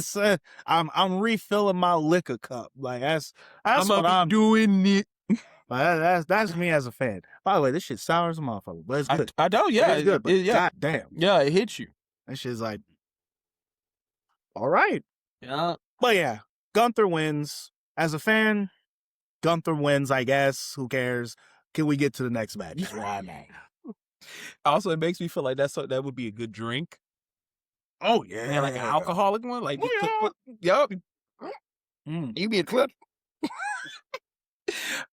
S2: saying? I'm refilling my liquor cup. Like that's what I'm
S1: doing. It.
S2: That's me as a fan. By the way, this shit sour as a motherfucker, but it's good.
S1: I don't. Yeah,
S2: it's good. But god damn,
S1: yeah, it hits you.
S2: That shit's like, all right.
S1: Yeah,
S2: but yeah, Gunther wins. As a fan, Gunther wins. I guess. Who cares? Can we get to the next match?
S1: Also, it makes me feel like that would be a good drink.
S2: Oh yeah,
S1: like an alcoholic one. Like,
S2: yup.
S1: You be a clip.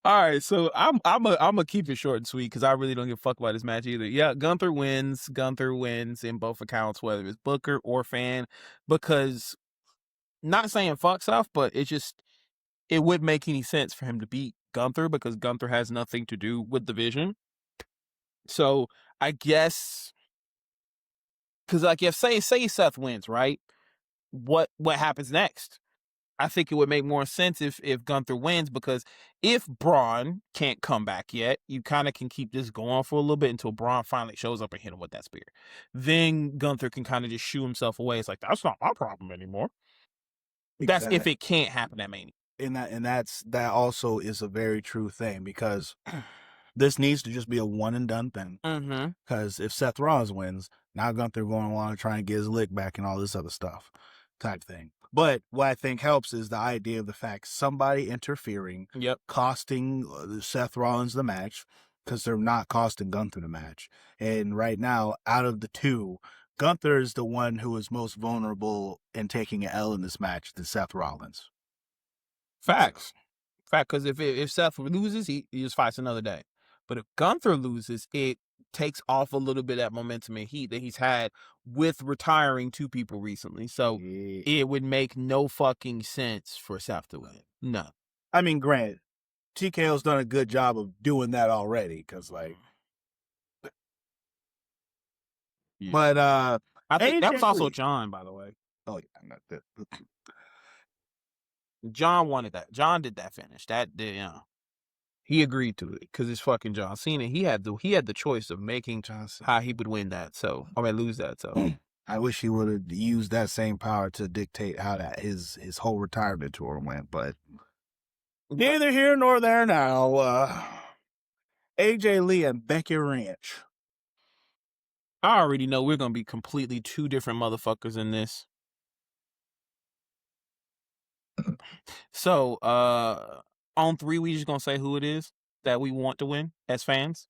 S1: All right, so I'm gonna keep it short and sweet because I really don't give a fuck about this match either. Yeah, Gunther wins. Gunther wins in both accounts, whether it's booker or fan, because not saying fuck stuff, but it wouldn't make any sense for him to beat Gunther because Gunther has nothing to do with the Vision. So I guess because like if say Seth wins, right? What happens next? I think it would make more sense if Gunther wins because if Braun can't come back yet, you kind of can keep this going for a little bit until Braun finally shows up and hit him with that spear. Then Gunther can kind of just shoo himself away. It's like, that's not my problem anymore. Exactly. That's if it can't happen at Mania.
S2: And that also is a very true thing because this needs to just be a one and done thing. Because if Seth Rollins wins, now Gunther going along and trying to get his lick back and all this other stuff type thing. But what I think helps is the idea of the fact somebody interfering, costing Seth Rollins the match because they're not costing Gunther the match. And right now, out of the two, Gunther is the one who is most vulnerable in taking an L in this match than Seth Rollins.
S1: Facts. Because if Seth loses, he just fights another day. But if Gunther loses, it takes off a little bit of that momentum and heat that he's had with retiring two people recently. So it would make no fucking sense for Seth to win. No.
S2: I mean, granted, TKO's done a good job of doing that already because, like...
S1: Yeah.
S2: But,
S1: I think that was also John, by the way.
S2: Oh, yeah. Not that.
S1: John wanted that. John did that finish. That did, he agreed to it because it's fucking John Cena. He had the choice of making how he would win that. So I mean lose that. So
S2: I wish he would have used that same power to dictate how that his whole retirement tour went. But neither here nor there now. AJ Lee and Becky Lynch.
S1: I already know we're gonna be completely two different motherfuckers in this. So, on 3, we just gonna say who it is that we want to win as fans?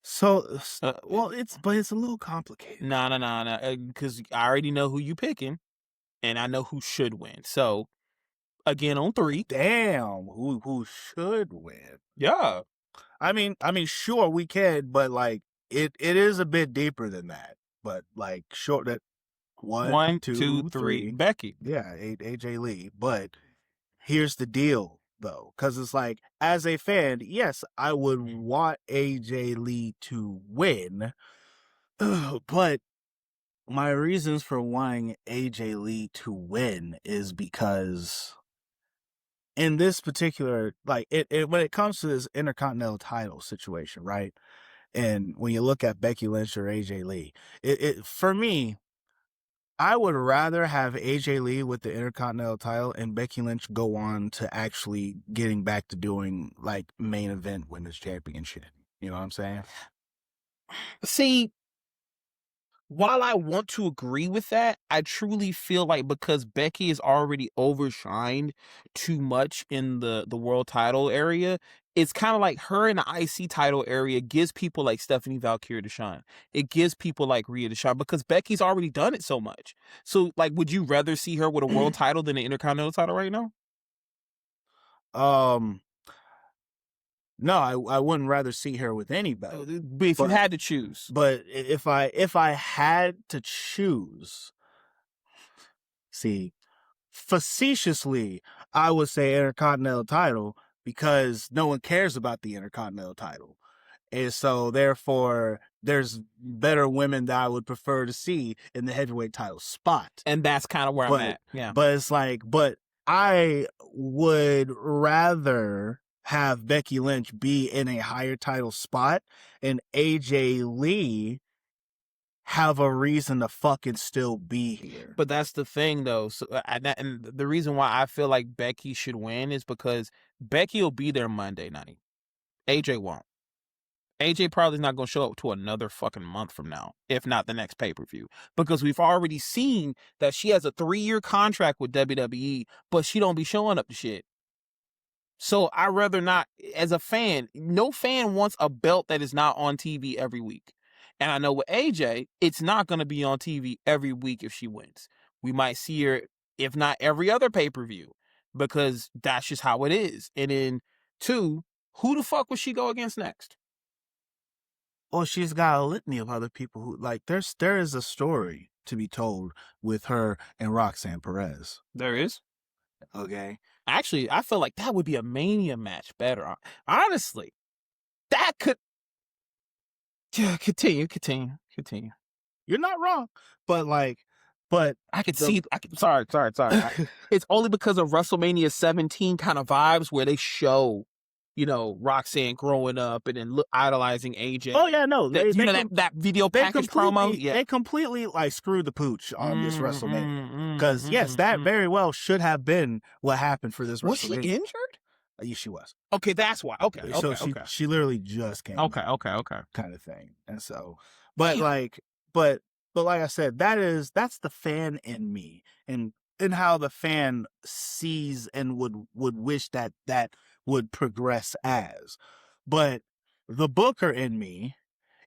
S2: So,
S1: Uh,
S2: well, it's a little complicated.
S1: nah, because I already know who you picking, and I know who should win. So, again, on 3.
S2: Damn, who should win?
S1: Yeah.
S2: Sure we can, but like it is a bit deeper than that. But like, short that 1,
S1: 1, 2,
S2: 2,
S1: 3,
S2: 3,
S1: Becky.
S2: yeah, AJ Lee. But here's the deal, though, because it's like, as a fan, yes, I would want AJ Lee to win, but my reasons for wanting AJ Lee to win is because in this particular, like, when it comes to this Intercontinental title situation, right? And when you look at Becky Lynch or AJ Lee, for me, I would rather have AJ Lee with the Intercontinental title and Becky Lynch go on to actually getting back to doing like main event women's championship. You know what I'm saying?
S1: See, while I want to agree with that, I truly feel like because Becky is already overshined too much in the world title area, it's kind of like her in the IC title area gives people like Stephanie Valkyrie to shine. It gives people like Rhea to shine because Becky's already done it so much. So, like, would you rather see her with a world title than an Intercontinental title right now?
S2: Um, no, I wouldn't rather see her with any belt.
S1: But if you
S2: But
S1: had to choose,
S2: if I had to choose, see, facetiously, I would say Intercontinental title because no one cares about the Intercontinental title. And so therefore there's better women that I would prefer to see in the heavyweight title spot.
S1: and that's kind of where I'm at. Yeah.
S2: But it's like, but I would rather have Becky Lynch be in a higher title spot and AJ Lee have a reason to fucking still be here.
S1: But that's the thing, though. So, and the reason why I feel like Becky should win is because Becky will be there Monday night. AJ won't. AJ probably is not going to show up to another fucking month from now, if not the next pay-per-view, because we've already seen that she has a 3-year contract with WWE, but she don't be showing up to shit. So I rather not, as a fan, no fan wants a belt that is not on TV every week. And I know with AJ, it's not going to be on TV every week if she wins. We might see her, if not every other pay-per-view, because that's just how it is. And then 2, who the fuck would she go against next?
S2: Well, she's got a litany of other people who like there is a story to be told with her and Roxanne Perez.
S1: There is.
S2: Okay.
S1: Actually, I feel like that would be a Mania match better. Honestly, that could. Yeah, continue.
S2: You're not wrong. But like, but
S1: I could see. Sorry. It's only because of WrestleMania 17 kind of vibes where they show, Roxanne growing up and then idolizing AJ.
S2: Oh yeah, no,
S1: that video package promo. Yeah,
S2: they completely like screwed the pooch on this WrestleMania because yes, that very well should have been what happened for this WrestleMania.
S1: Was she injured?
S2: Yeah, she was.
S1: Okay, that's why. Okay,
S2: so she literally just came.
S1: Okay,
S2: kind of thing. And so, but like I said, that's the fan in me, and how the fan sees and would wish that would progress as. But the booker in me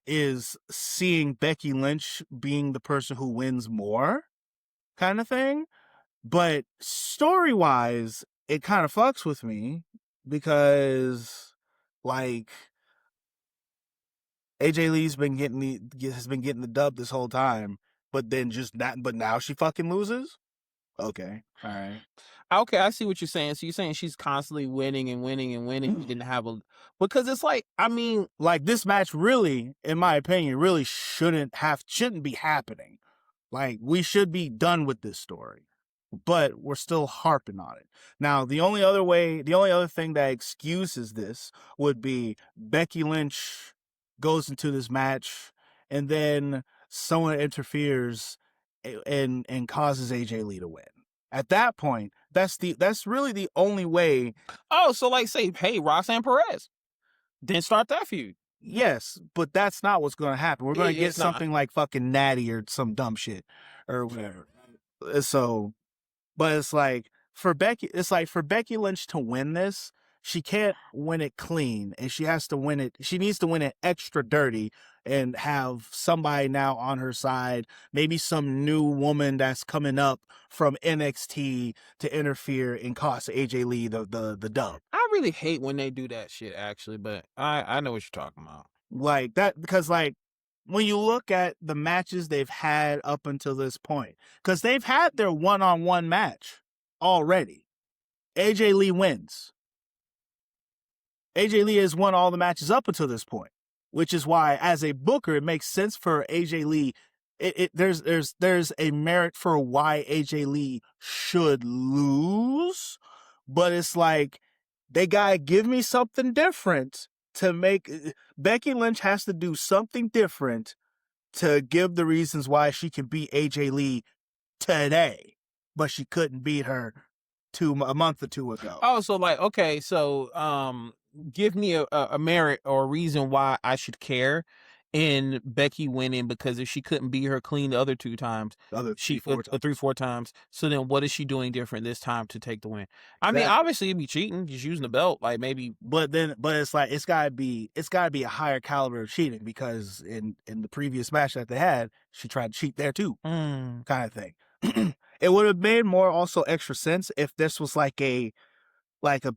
S2: is seeing Becky Lynch being the person who wins more, kind of thing. But story wise, it kind of fucks with me because like AJ Lee's been getting the dub this whole time, but then but now she fucking loses. Okay, all right.
S1: Okay, I see what you're saying. So you're saying she's constantly winning and winning and winning. She didn't have because it's like,
S2: like this match really, in my opinion, really shouldn't be happening. Like we should be done with this story, but we're still harping on it. Now, the only other thing that excuses this would be Becky Lynch goes into this match and then someone interferes and causes AJ Lee to win. At that point, that's really the only way.
S1: Oh, so like say, hey, Roxanne Perez, then start that feud.
S2: Yes, but that's not what's going to happen. We're going to get something like fucking Natty or some dumb shit or whatever. So But it's like for Becky Lynch to win this, she can't win it clean, and she has to win it. She needs to win it extra dirty and have somebody now on her side, maybe some new woman that's coming up from NXT to interfere and cost AJ Lee the dub.
S1: I really hate when they do that shit, actually, but I know what you're talking about.
S2: Like that, because like when you look at the matches they've had up until this point, because they've had their one-on-one match already. AJ Lee wins. AJ Lee has won all the matches up until this point, which is why, as a booker, it makes sense for AJ Lee. There's a merit for why AJ Lee should lose, but it's like they gotta give me something different to make. Becky Lynch has to do something different to give the reasons why she can beat AJ Lee today, but she couldn't beat her a month or two ago.
S1: Oh, so like, okay, so give me a merit or a reason why I should care in Becky winning, because if she couldn't beat her clean the other 2 times,
S2: The other
S1: she
S2: 3-4 times.
S1: 3-4 times. So then what is she doing different this time to take the win? I mean,
S2: Exactly.
S1: obviously it'd be cheating, just using the belt, like maybe.
S2: But it's like it's gotta be a higher caliber of cheating, because in the previous match that they had, she tried to cheat there too, kind of thing. It would have made more also extra sense if this was like a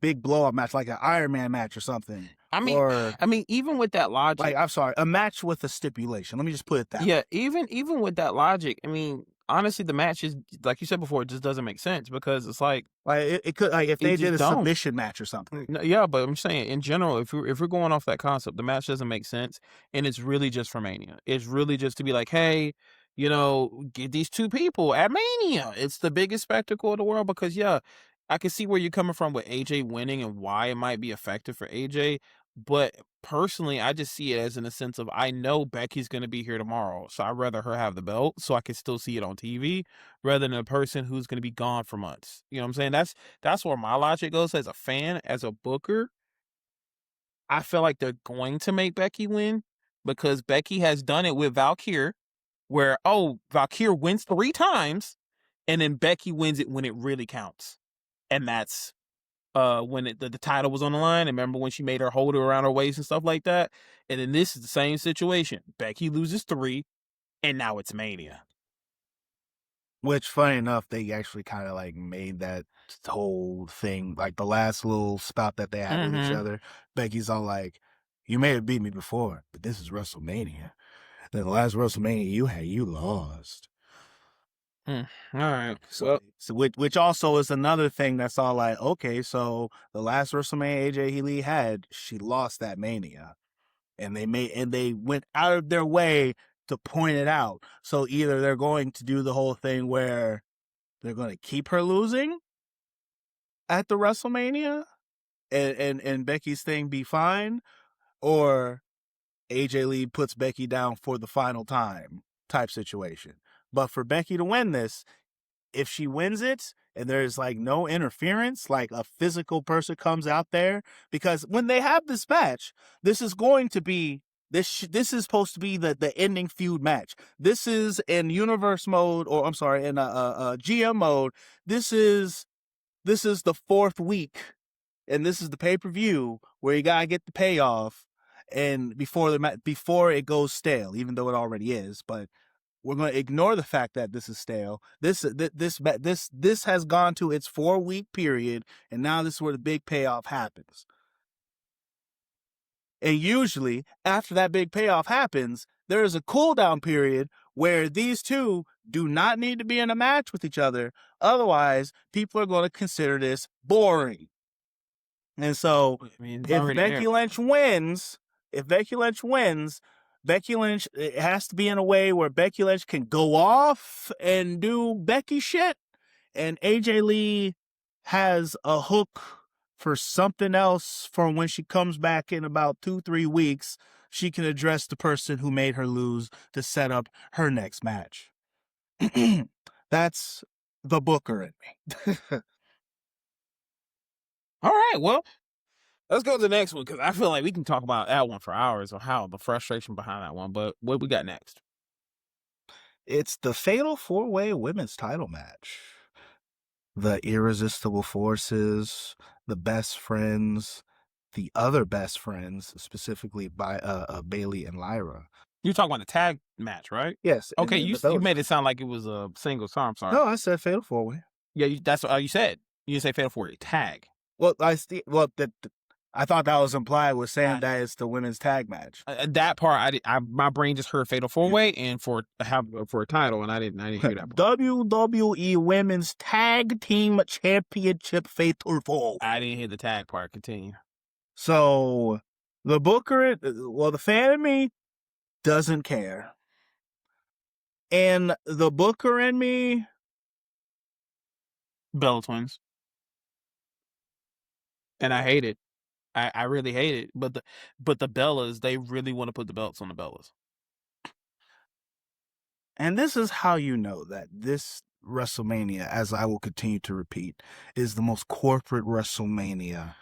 S2: big blow up match, like an Iron Man match or something.
S1: I mean,
S2: Or
S1: even with that logic,
S2: like, I'm sorry, a match with a stipulation. Let me just put it that way.
S1: yeah, even with that logic, I mean, honestly, the match is, like you said before, it just doesn't make sense, because it's like,
S2: Like it could, like if
S1: it
S2: they
S1: just
S2: did a
S1: don't.
S2: submission match or something.
S1: No, yeah, but I'm saying in general, if we're going off that concept, the match doesn't make sense, and it's really just for Mania. It's really just to be like, hey, get these 2 people at Mania. It's the biggest spectacle of the world, because yeah, I can see where you're coming from with AJ winning and why it might be effective for AJ. But personally, I just see it as in a sense of, I know Becky's going to be here tomorrow, so I'd rather her have the belt so I can still see it on TV rather than a person who's going to be gone for months. You know what I'm saying? That's where my logic goes as a fan, as a booker. I feel like they're going to make Becky win because Becky has done it with Valkyrie, where, Valkyrie wins 3 times, and then Becky wins it when it really counts. And that's when the title was on the line. And remember when she made her hold it around her waist and stuff like that? And then this is the same situation. Becky loses 3, and now it's Mania.
S2: Which, funny enough, they actually kind of like made that whole thing, like the last little spout that they had with each other. Becky's all like, "You may have beat me before, but this is WrestleMania. Then the last WrestleMania you lost."
S1: All right.
S2: So which also is another thing that's all like, okay, so the last WrestleMania AJ Lee had, she lost that Mania, and they went out of their way to point it out. So either they're going to do the whole thing where they're going to keep her losing at the WrestleMania and Becky's thing be fine, or AJ Lee puts Becky down for the final time type situation. But for Becky to win this, if she wins it and there's like no interference, like a physical person comes out there, because when they have this match, this is going to be this is supposed to be the ending feud match. This is in universe mode, or I'm sorry, in a GM mode. This is the 4th week, and this is the pay-per-view where you gotta get the payoff, and before it goes stale, even though it already is, but we're going to ignore the fact that this is stale. This has gone to its 4-week period, and now this is where the big payoff happens. And usually, after that big payoff happens, there is a cool down period where these two do not need to be in a match with each other. Otherwise, people are going to consider this boring. And so, if Becky Lynch wins, it has to be in a way where Becky Lynch can go off and do Becky shit, and AJ Lee has a hook for something else for when she comes back in about 2-3 weeks. She can address the person who made her lose to set up her next match. That's the booker in me.
S1: All right, well, let's go to the next one, because I feel like we can talk about that one for hours, or how the frustration behind that one. But what we got next?
S2: It's the Fatal 4-Way Women's Title match. the irresistible forces, the best friends, the other best friends, specifically by Bailey and Lyra.
S1: You're talking about the tag match, right?
S2: Yes,
S1: Okay,
S2: in
S1: you
S2: the
S1: you
S2: Bellas
S1: made it
S2: match.
S1: sound like it was a single. So I'm sorry.
S2: No, I said Fatal 4-Way.
S1: Yeah, that's all you said. You didn't say fatal for a tag.
S2: Well, I thought that was implied with saying
S1: I-
S2: that it's the women's tag match.
S1: That part, my brain just heard fatal 4-way and for a title, and I didn't hear that part.
S2: WWE Women's Tag Team Championship Fatal 4.
S1: I didn't hear the tag part. Continue.
S2: So the Booker, the fan in me doesn't care. And the Booker in me,
S1: Bella Twins, and I hate it. I really hate it. But the Bellas, they really want to put the belts on the Bellas.
S2: and this is how you know that this WrestleMania, as I will continue to repeat, is the most corporate WrestleMania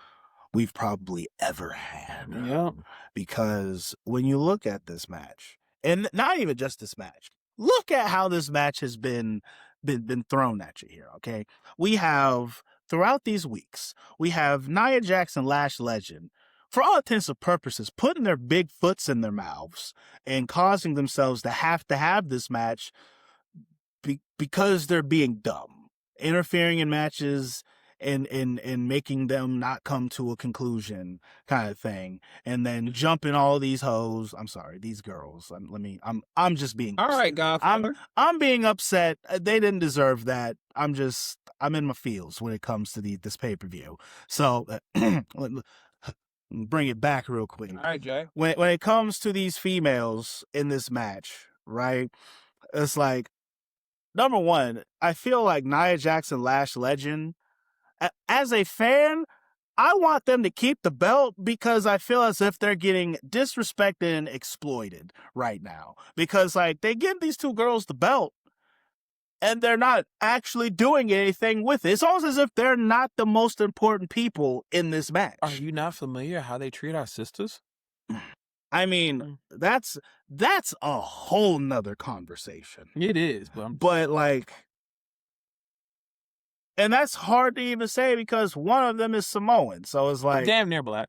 S2: we've probably ever had.
S1: Yeah.
S2: Because when you look at this match, and not even just this match, look at how this match has been thrown at you here, okay? We have, throughout these weeks, we have Nia Jax and Lash Legend, for all intents and purposes, putting their big foots in their mouths and causing themselves to have this match because they're being dumb, interfering in matches and making them not come to a conclusion, kind of thing, and then jumping all these hoes. I'm sorry, these girls. I'm just being
S1: All right, Godfather.
S2: I'm being upset. They didn't deserve that. I'm in my feels when it comes to this pay-per-view. So bring it back real quick.
S1: All right, Jay.
S2: When it comes to these females in this match, right? It's like, number one, I feel like Nia Jax, Lash Legend, as a fan, I want them to keep the belt because I feel as if they're getting disrespected and exploited right now. Because, like, they give these two girls the belt and they're not actually doing anything with it. It's almost as if they're not the most important people in this match.
S1: Are you not familiar how they treat our sisters?
S2: I mean, that's a whole nother conversation.
S1: It is,
S2: but like, and that's hard to even say because one of them is Samoan, so it's like
S1: damn near black.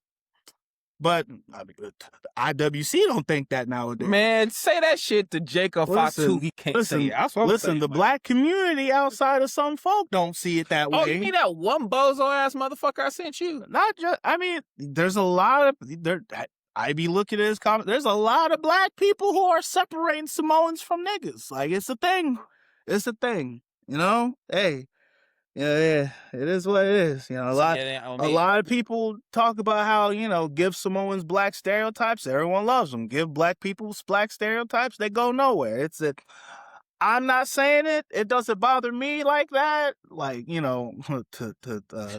S2: But I mean, IWC don't think that nowadays.
S1: Man, say that shit to Jacob Fatu. He can't say it.
S2: Listen, the black community outside of some folk don't see it that way.
S1: Oh, you mean that one bozo ass motherfucker I sent you?
S2: Not just. I mean, there's a lot of there. I be looking at his comment. There's a lot of black people who are separating Samoans from niggas. Like, it's a thing. It's a thing. You know? Hey. Yeah, it is what it is. You know, a lot of people talk about how, you know, give Samoans black stereotypes. Everyone loves them. Give black people black stereotypes. They go nowhere. I'm not saying it. It doesn't bother me like that. Like, you know,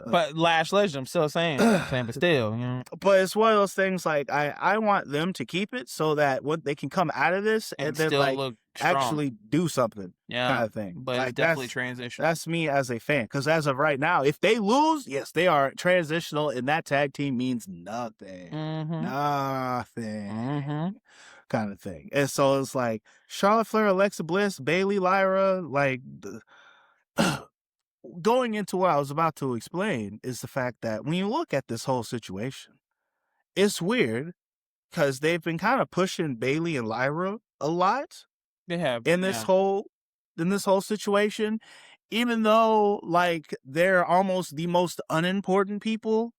S1: but Lash Legend, I'm still saying, but still, you know.
S2: But it's one of those things. Like, I want them to keep it so that when they can come out of this and then
S1: still
S2: like
S1: look strong.
S2: Actually do something, kind of thing.
S1: But
S2: like,
S1: it's definitely transitional.
S2: That's me as a fan, because as of right now, if they lose, yes, they are transitional, and that tag team means nothing, nothing. Kind of thing. And so it's like Charlotte Flair, Alexa Bliss, Bailey, Lyra, like going into what I was about to explain is the fact that when you look at this whole situation, it's weird because they've been kind of pushing Bailey and Lyra a lot.
S1: They have
S2: in this whole situation, even though like they're almost the most unimportant people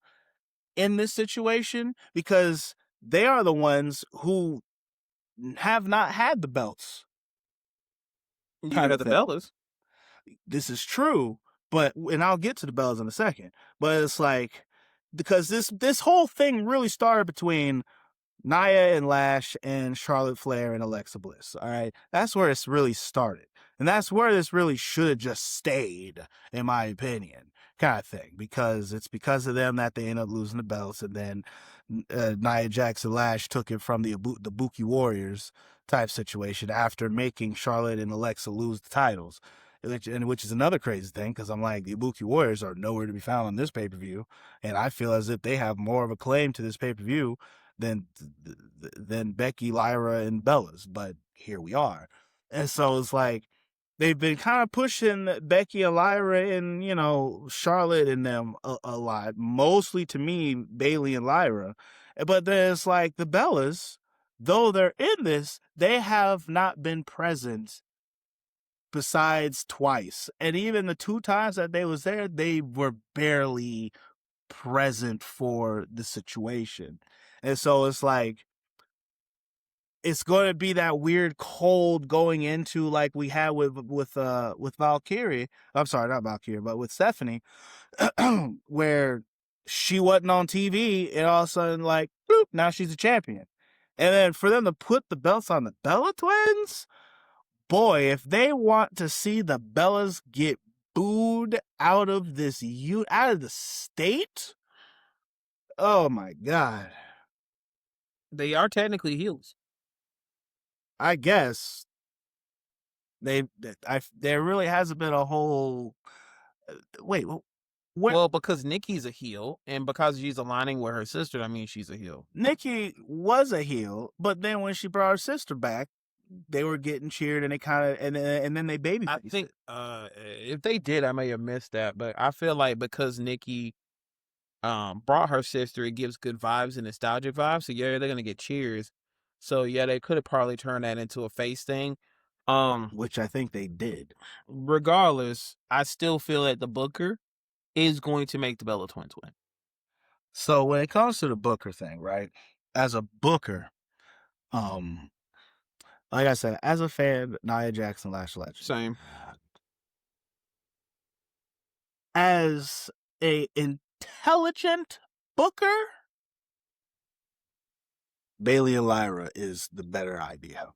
S2: in this situation because they are the ones who have not had the belts.
S1: Kind of the Bellas.
S2: This is true, and I'll get to the Bellas in a second. But it's like because this whole thing really started between Nia and Lash and Charlotte Flair and Alexa Bliss. All right. That's where it's really started. And that's where this really should have just stayed, in my opinion, kind of thing. Because it's because of them that they end up losing the belts. And then Nia Jax and Lash took it from the Ibuki Warriors type situation after making Charlotte and Alexa lose the titles. Which is another crazy thing because I'm like, the Ibuki Warriors are nowhere to be found on this pay-per-view. And I feel as if they have more of a claim to this pay-per-view than Becky, Lyra, and Bellas, but here we are. And so it's like they've been kind of pushing Becky and Lyra and, you know, Charlotte and them a lot. Mostly to me, Bailey and Lyra. But then it's like the Bellas, though they're in this, they have not been present besides twice. And even the 2 times that they was there, they were barely present for the situation. And so it's like, it's going to be that weird cold going into like we had with Valkyrie. I'm sorry, not Valkyrie, but with Stephanie, where she wasn't on TV and all of a sudden like, boop, now she's a champion. And then for them to put the belts on the Bella Twins, boy, if they want to see the Bellas get booed out of this out of the state, oh my God.
S1: They are technically heels.
S2: I guess there really hasn't been a whole wait.
S1: Well, because Nikki's a heel, and because she's aligning with her sister, I mean she's a heel.
S2: Nikki was a heel, but then when she brought her sister back, they were getting cheered, and they kind of and then they baby.
S1: I think if they did, I may have missed that, but I feel like because Nikki brought her sister, it gives good vibes and nostalgic vibes. So yeah, they're gonna get cheers. So yeah, they could have probably turned that into a face thing.
S2: Which I think they did.
S1: Regardless, I still feel that the Booker is going to make the Bella Twins win.
S2: So when it comes to the Booker thing, right? As a Booker, like I said, as a fan, Nia Jackson, Lash Legend.
S1: Same.
S2: As a intelligent Booker, Bailey and Lyra is the better idea.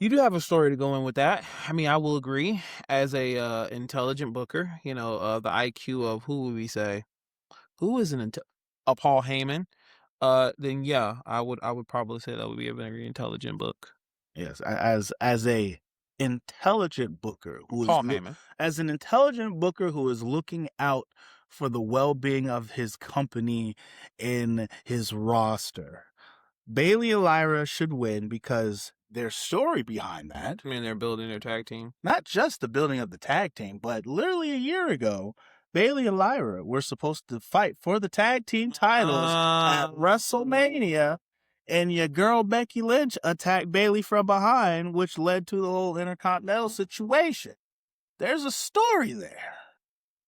S1: You do have a story to go in with that. I mean, I will agree. As a intelligent Booker, you know, the IQ of who would we say? Who is a Paul Heyman? Then yeah, I would probably say that would be a very intelligent book.
S2: Yes, as a intelligent Booker who
S1: Paul Heyman.
S2: As an intelligent Booker who is looking out for the well-being of his company in his roster, Bailey and Lyra should win because their story behind that.
S1: I mean, they're building their tag team.
S2: Not just the building of the tag team, but literally a year ago, Bailey and Lyra were supposed to fight for the tag team titles at WrestleMania, and your girl Becky Lynch attacked Bailey from behind, which led to the whole Intercontinental situation. There's a story there.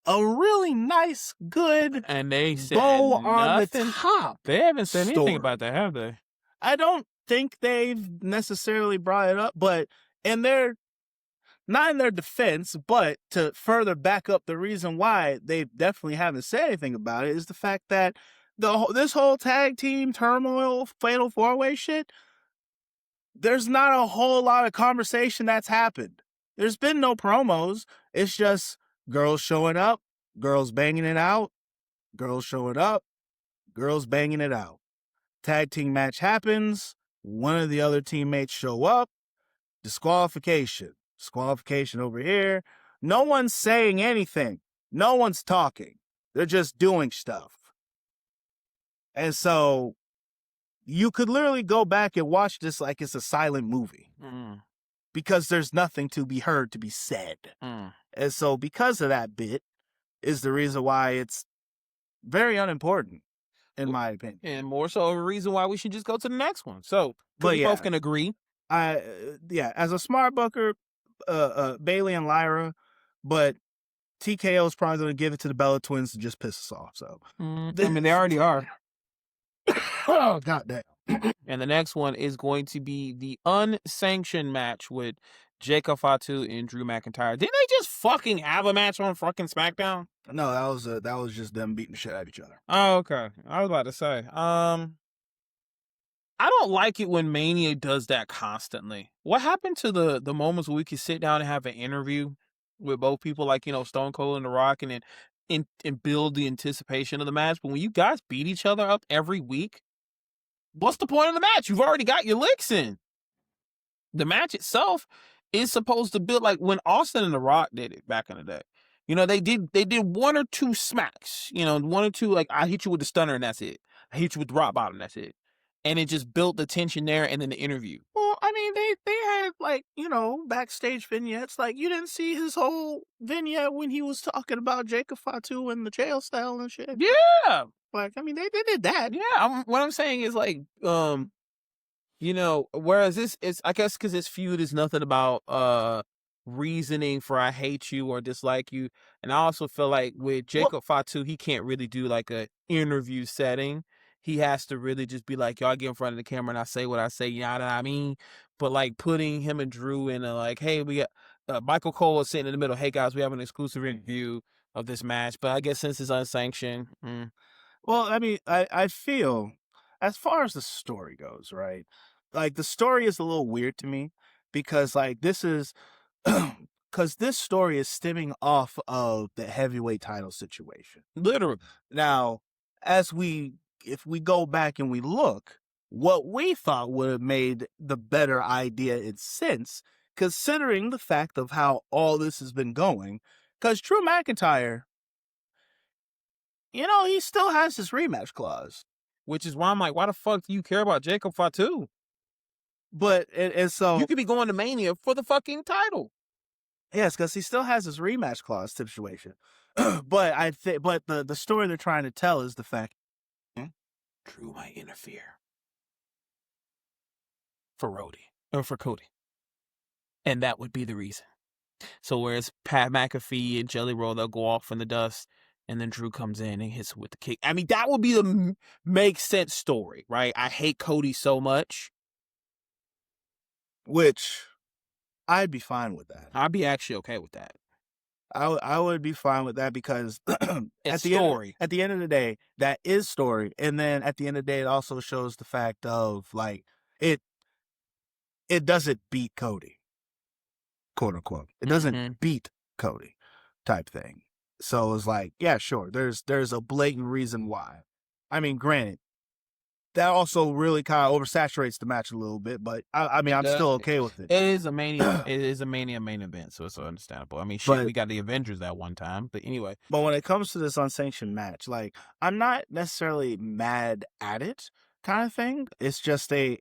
S2: A really nice, good
S1: and they said
S2: bow on
S1: nothing.
S2: the top.
S1: They haven't said anything
S2: story.
S1: about that, have they?
S2: I don't think they've necessarily brought it up, but not in their defense, but to further back up the reason why they definitely haven't said anything about it is the fact that this whole tag team turmoil, fatal 4-way shit, there's not a whole lot of conversation that's happened. There's been no promos. It's just girls showing up, girls banging it out, girls showing up, girls banging it out. Tag team match happens. One of the other teammates show up. Disqualification over here. No one's saying anything. No one's talking. They're just doing stuff. And so you could literally go back and watch this like it's a silent movie. Because there's nothing to be heard to be said. And so because of that bit is the reason why it's very unimportant, in my opinion.
S1: And more so a reason why we should just go to the next one. So we both can agree.
S2: As a smart Booker, Bailey and Lyra, but TKO is probably going to give it to the Bella Twins to just piss us off. So
S1: I mean, they already are.
S2: Oh, goddamn.
S1: And the next one is going to be the unsanctioned match with Jacob Fatu and Drew McIntyre. Didn't they just fucking have a match on fucking SmackDown?
S2: No, that was just them beating the shit out of each other.
S1: Oh, okay. I was about to say, I don't like it when Mania does that constantly. What happened to the moments where we could sit down and have an interview with both people, like, you know, Stone Cold and The Rock, and then and build the anticipation of the match? But when you guys beat each other up every week, what's the point of the match? You've already got your licks in. The match itself is supposed to build, like when Austin and The Rock did it back in the day. You know, they did one or two smacks, you know, one or two, like, I hit you with the stunner and that's it. I hit you with the rock bottom, that's it. And it just built the tension there, and then the interview.
S2: I mean, they had like, backstage vignettes. Like, you didn't see his whole vignette when he was talking about Jacob Fatu and the jail cell and shit.
S1: Yeah,
S2: Like, I mean, they did that.
S1: yeah. What I'm saying is like, whereas this is, I guess, because this feud is nothing about reasoning for I hate you or dislike you, and I also feel like with
S2: Well,
S1: Jacob Fatu, he can't really do like a interview setting. He has to really just be like, y'all get in front of the camera and I say what I say, you know what I mean? But like putting him and Drew in a like, hey, we got Michael Cole is sitting in the middle. Hey guys, we have an exclusive interview of this match. But I guess since it's unsanctioned,
S2: well, I mean, I feel as far as the story goes, right? Like the story is a little weird to me because like this is because this story is stemming off of the heavyweight title situation.
S1: literally.
S2: Now, as we if we go back and we look, what we thought would have made the better idea in sense, considering the fact of how all this has been going, because Drew McIntyre, he still has his rematch clause.
S1: Which is why I'm like, why the fuck do you care about Jacob Fatu?
S2: But and so
S1: You could be going to Mania for the fucking title.
S2: yes, because he still has his rematch clause situation. But I think, but the story they're trying to tell is the fact.
S1: Drew might interfere for Rhodey or for Cody, and that would be the reason. So whereas Pat McAfee and Jelly Roll, they'll go off in the dust, and then Drew comes in and hits with the kick. I mean, that would be the make sense story, right? I hate Cody so much.
S2: Which I'd be fine with that.
S1: I'd be actually okay with that.
S2: I would be fine with that because
S1: It's story.
S2: At the end of the day, that is story, and then at the end of the day, it also shows the fact of like it doesn't beat Cody, quote unquote. It doesn't
S1: Mhm.
S2: beat Cody, type thing. So it's like, yeah, sure. There's a blatant reason why. I mean, granted, that also really kind of oversaturates the match a little bit, but I mean,
S1: It
S2: I'm
S1: does.
S2: still okay with it.
S1: It is a Mania. It is a Mania main event, so it's understandable. I mean, shit,
S2: But
S1: we got the Avengers that one time, but anyway.
S2: But when it comes to this unsanctioned match, like I'm not necessarily mad at it, kind of thing. It's just a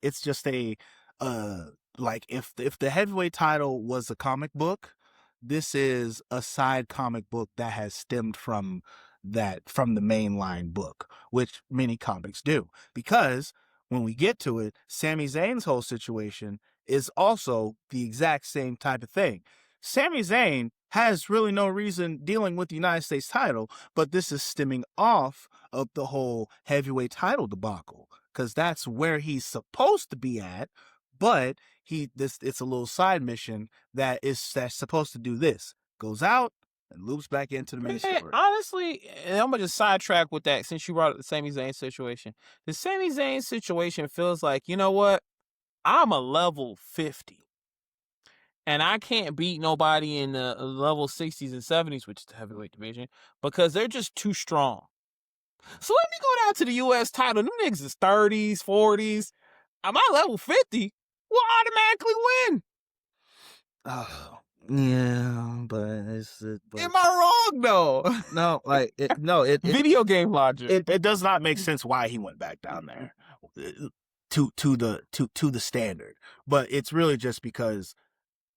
S2: uh like if the heavyweight title was a comic book, this is a side comic book that has stemmed from the mainline book, which many comics do. Because when we get to it, Sami Zayn's whole situation is also the exact same type of thing. Sami Zayn has really no reason dealing with the United States title, but this is stemming off of the whole heavyweight title debacle because that's where he's supposed to be at. But it's a little side mission that's supposed to do this, goes out and loops back into the main story.
S1: Honestly, and I'm gonna just sidetrack with that since you brought up the Sami Zayn situation. The Sami Zayn situation feels like, you know what? I'm a level 50. And I can't beat nobody in the level 60s and 70s, which is the heavyweight division, because they're just too strong. So let me go down to the US title. Them niggas is 30s, 40s. Am I level 50? We'll automatically win.
S2: Oh, yeah, but
S1: Am I wrong though?
S2: no, like
S1: Video game logic.
S2: it does not make sense why he went back down there to the standard, but it's really just because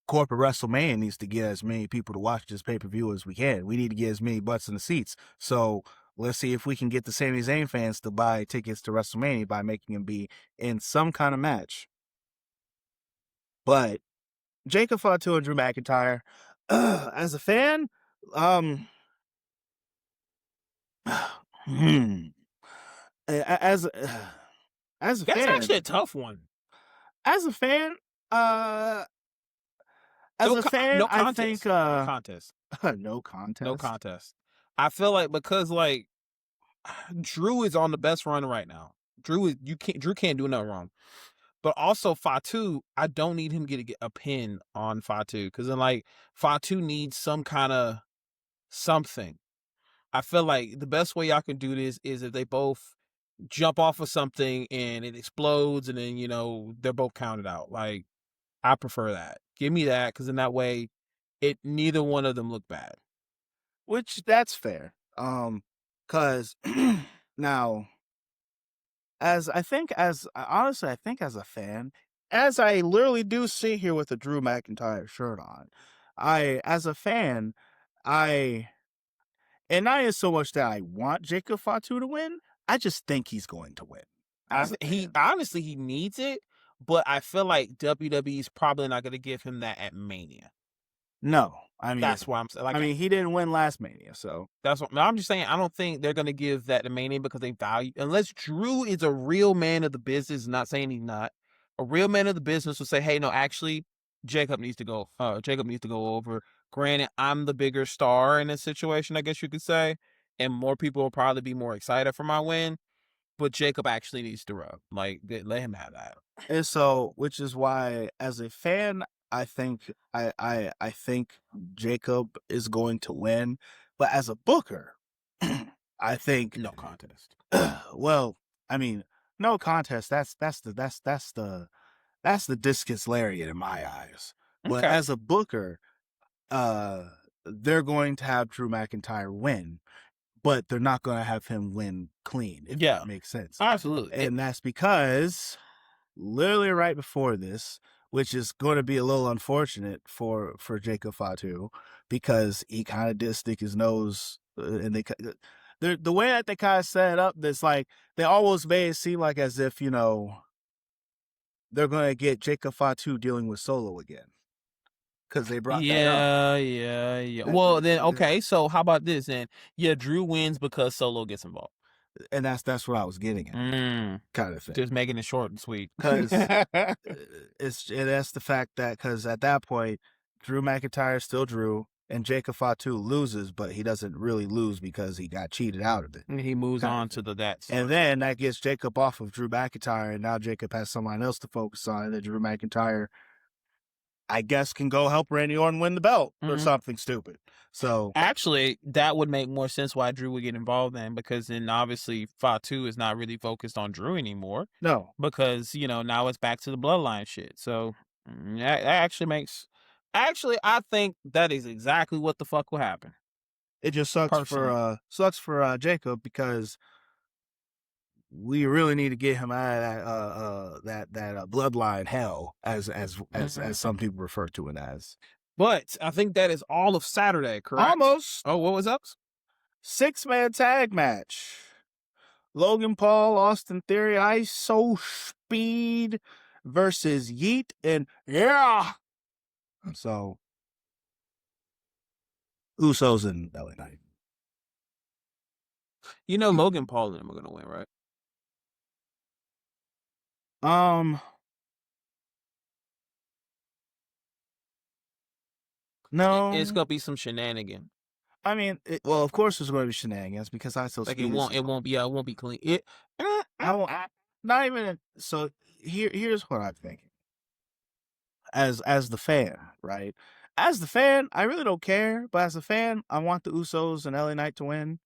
S2: corporate WrestleMania needs to get as many people to watch this pay-per-view as we can. We need to get as many butts in the seats. So let's see if we can get the Sami Zayn fans to buy tickets to WrestleMania by making him be in some kind of match. But Jacob Fatu and Drew McIntyre, as a fan, as as a
S1: That's
S2: fan,
S1: actually a tough one.
S2: as a fan, uh, as a fan,
S1: No
S2: I
S1: contest.
S2: think
S1: No contest.
S2: no contest.
S1: No contest. I feel like because like Drew is on the best run right now. Drew can't do nothing wrong. But also Fatu, I don't need him to get a pin on Fatu because then like Fatu needs some kind of something. I feel like the best way y'all can do this is if they both jump off of something and it explodes and then they're both counted out. Like I prefer that. Give me that because in that way, neither one of them look bad.
S2: Which that's fair. Cause now, honestly, I think as a fan, as I literally do sit here with a Drew McIntyre shirt on, as a fan, and not even so much that I want Jacob Fatu to win, I just think he's going to win.
S1: He honestly he needs it, but I feel like WWE is probably not going to give him that at Mania.
S2: No,
S1: That's why I'm like.
S2: he didn't win last Mania, so
S1: That's what I'm just saying. I don't think they're going to give that to Mania because they value, unless Drew is a real man of the business. Not saying he's not a real man of the business. Will say, hey, no, actually, Jacob needs to go. Jacob needs to go over. Granted, I'm the bigger star in this situation, I guess you could say, and more people will probably be more excited for my win. But Jacob actually needs to rub. Like, let him have that.
S2: And so, which is why, as a fan, I think I think Jacob is going to win, but as a booker, I think
S1: No contest.
S2: well, I mean, no contest. That's the discus lariat in my eyes. But
S1: Okay.
S2: as a booker, they're going to have Drew McIntyre win, but they're not going to have him win clean. If that makes sense.
S1: Absolutely.
S2: And that's because literally right before this, which is going to be a little unfortunate for Jacob Fatu, because he kind of did stick his nose, and the way that they kind of set it up, that's like they almost made it seem like as if, you know, they're going to get Jacob Fatu dealing with Solo again, because they brought that up.
S1: Yeah. Well, then okay. So how about this? Then Drew wins because Solo gets involved.
S2: And that's what I was getting at, kind of thing.
S1: Just making it short and sweet.
S2: Because that's the fact that, because at that point, Drew McIntyre still Drew, and Jacob Fatu loses, but he doesn't really lose because he got cheated out of it.
S1: And he moves on to that.
S2: And then that gets Jacob off of Drew McIntyre, and now Jacob has someone else to focus on, and then Drew McIntyre, I guess, can go help Randy Orton win the belt or something stupid. So
S1: actually, that would make more sense why Drew would get involved then, because then obviously Fatu is not really focused on Drew anymore.
S2: No,
S1: because now it's back to the bloodline shit. So that actually makes. Actually, I think that is exactly what the fuck will happen.
S2: It just sucks for Jacob, because we really need to get him out of that bloodline hell, as some people refer to it as.
S1: But I think that is all of Saturday, correct?
S2: Almost.
S1: Oh, what was up?
S2: 6-man tag match. Logan Paul, Austin Theory, ISO Speed versus Yeet and So Usos and LA Knight.
S1: Logan Paul and them are gonna win, right?
S2: No,
S1: it's gonna be some shenanigan.
S2: I mean, well, of course there's going to be shenanigans, because ISO Speed.
S1: It won't be clean.
S2: Not even. So here's what I'm thinking. As the fan, right? As the fan, I really don't care, but as a fan, I want the Usos and LA Knight to win.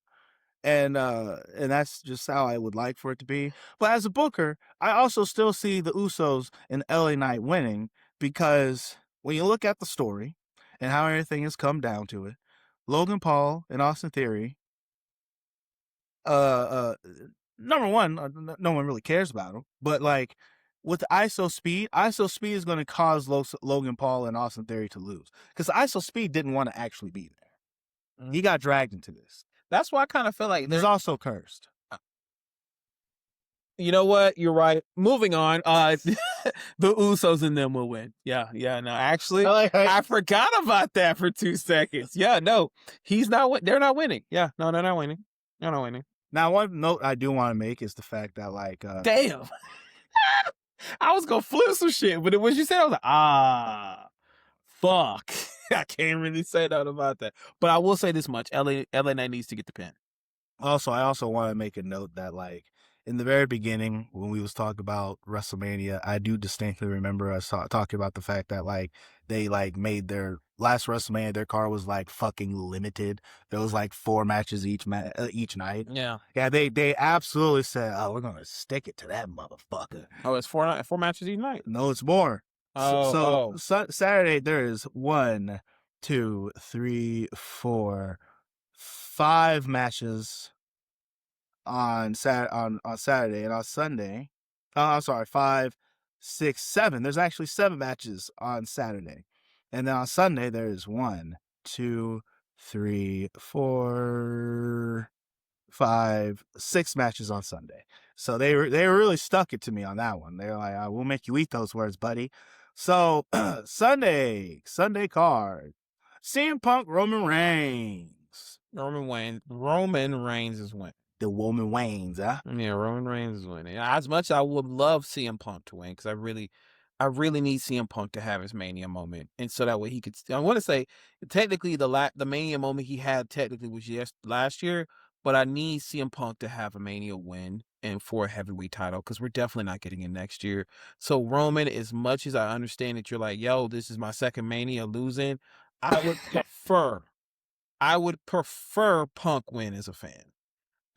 S2: And that's just how I would like for it to be. But as a booker, I also still see the Usos and LA Knight winning, because when you look at the story and how everything has come down to it, Logan Paul and Austin Theory, number one, no one really cares about them. But like with ISO Speed is going to cause Logan Paul and Austin Theory to lose, because ISO Speed didn't want to actually be there. He got dragged into this.
S1: That's why I kind of feel like
S2: there's also cursed.
S1: You know what? You're right. Moving on. The Usos and them will win. Yeah. No, actually, I forgot about that for 2 seconds. Yeah, no, he's not. They're not winning. Yeah, no, they're not winning. They're not winning.
S2: Now, one note I do want to make is the fact that, like,
S1: damn, I was gonna flip some shit, but when you said, I was like, fuck. I can't really say that about that. But I will say this much: LA Knight needs to get the pin.
S2: Also, I also want to make a note that, like, in the very beginning, when we was talking about WrestleMania, I do distinctly remember us talking about the fact that, like, they, like, made their last WrestleMania, their card was, like, fucking limited. There was, like, 4 matches each night.
S1: Yeah.
S2: Yeah, they absolutely said, oh, we're going to stick it to that motherfucker.
S1: Oh, it's 4 matches each night?
S2: No, it's more. So Saturday, there is 1, 2, 3, 4, 5 matches on Saturday, and on Sunday, I'm sorry, 5 6, 7. There's actually 7 matches on Saturday. And then on Sunday, there's 1, 2, 3, 4, 5, 6 matches on Sunday. So they really stuck it to me on that one. They're like, we'll make you eat those words, buddy. So Sunday card. CM Punk, Roman Reigns.
S1: Roman Reigns is winning.
S2: The woman Waynes, huh?
S1: Yeah, Roman Reigns is winning. As much as I would love CM Punk to win, because I really need CM Punk to have his Mania moment, and so that way he could. I want to say technically the Mania moment he had technically was last year, but I need CM Punk to have a Mania win and for a heavyweight title because we're definitely not getting it next year. So Roman, as much as I understand that you're like, yo, this is my second Mania losing, I would prefer Punk win as a fan.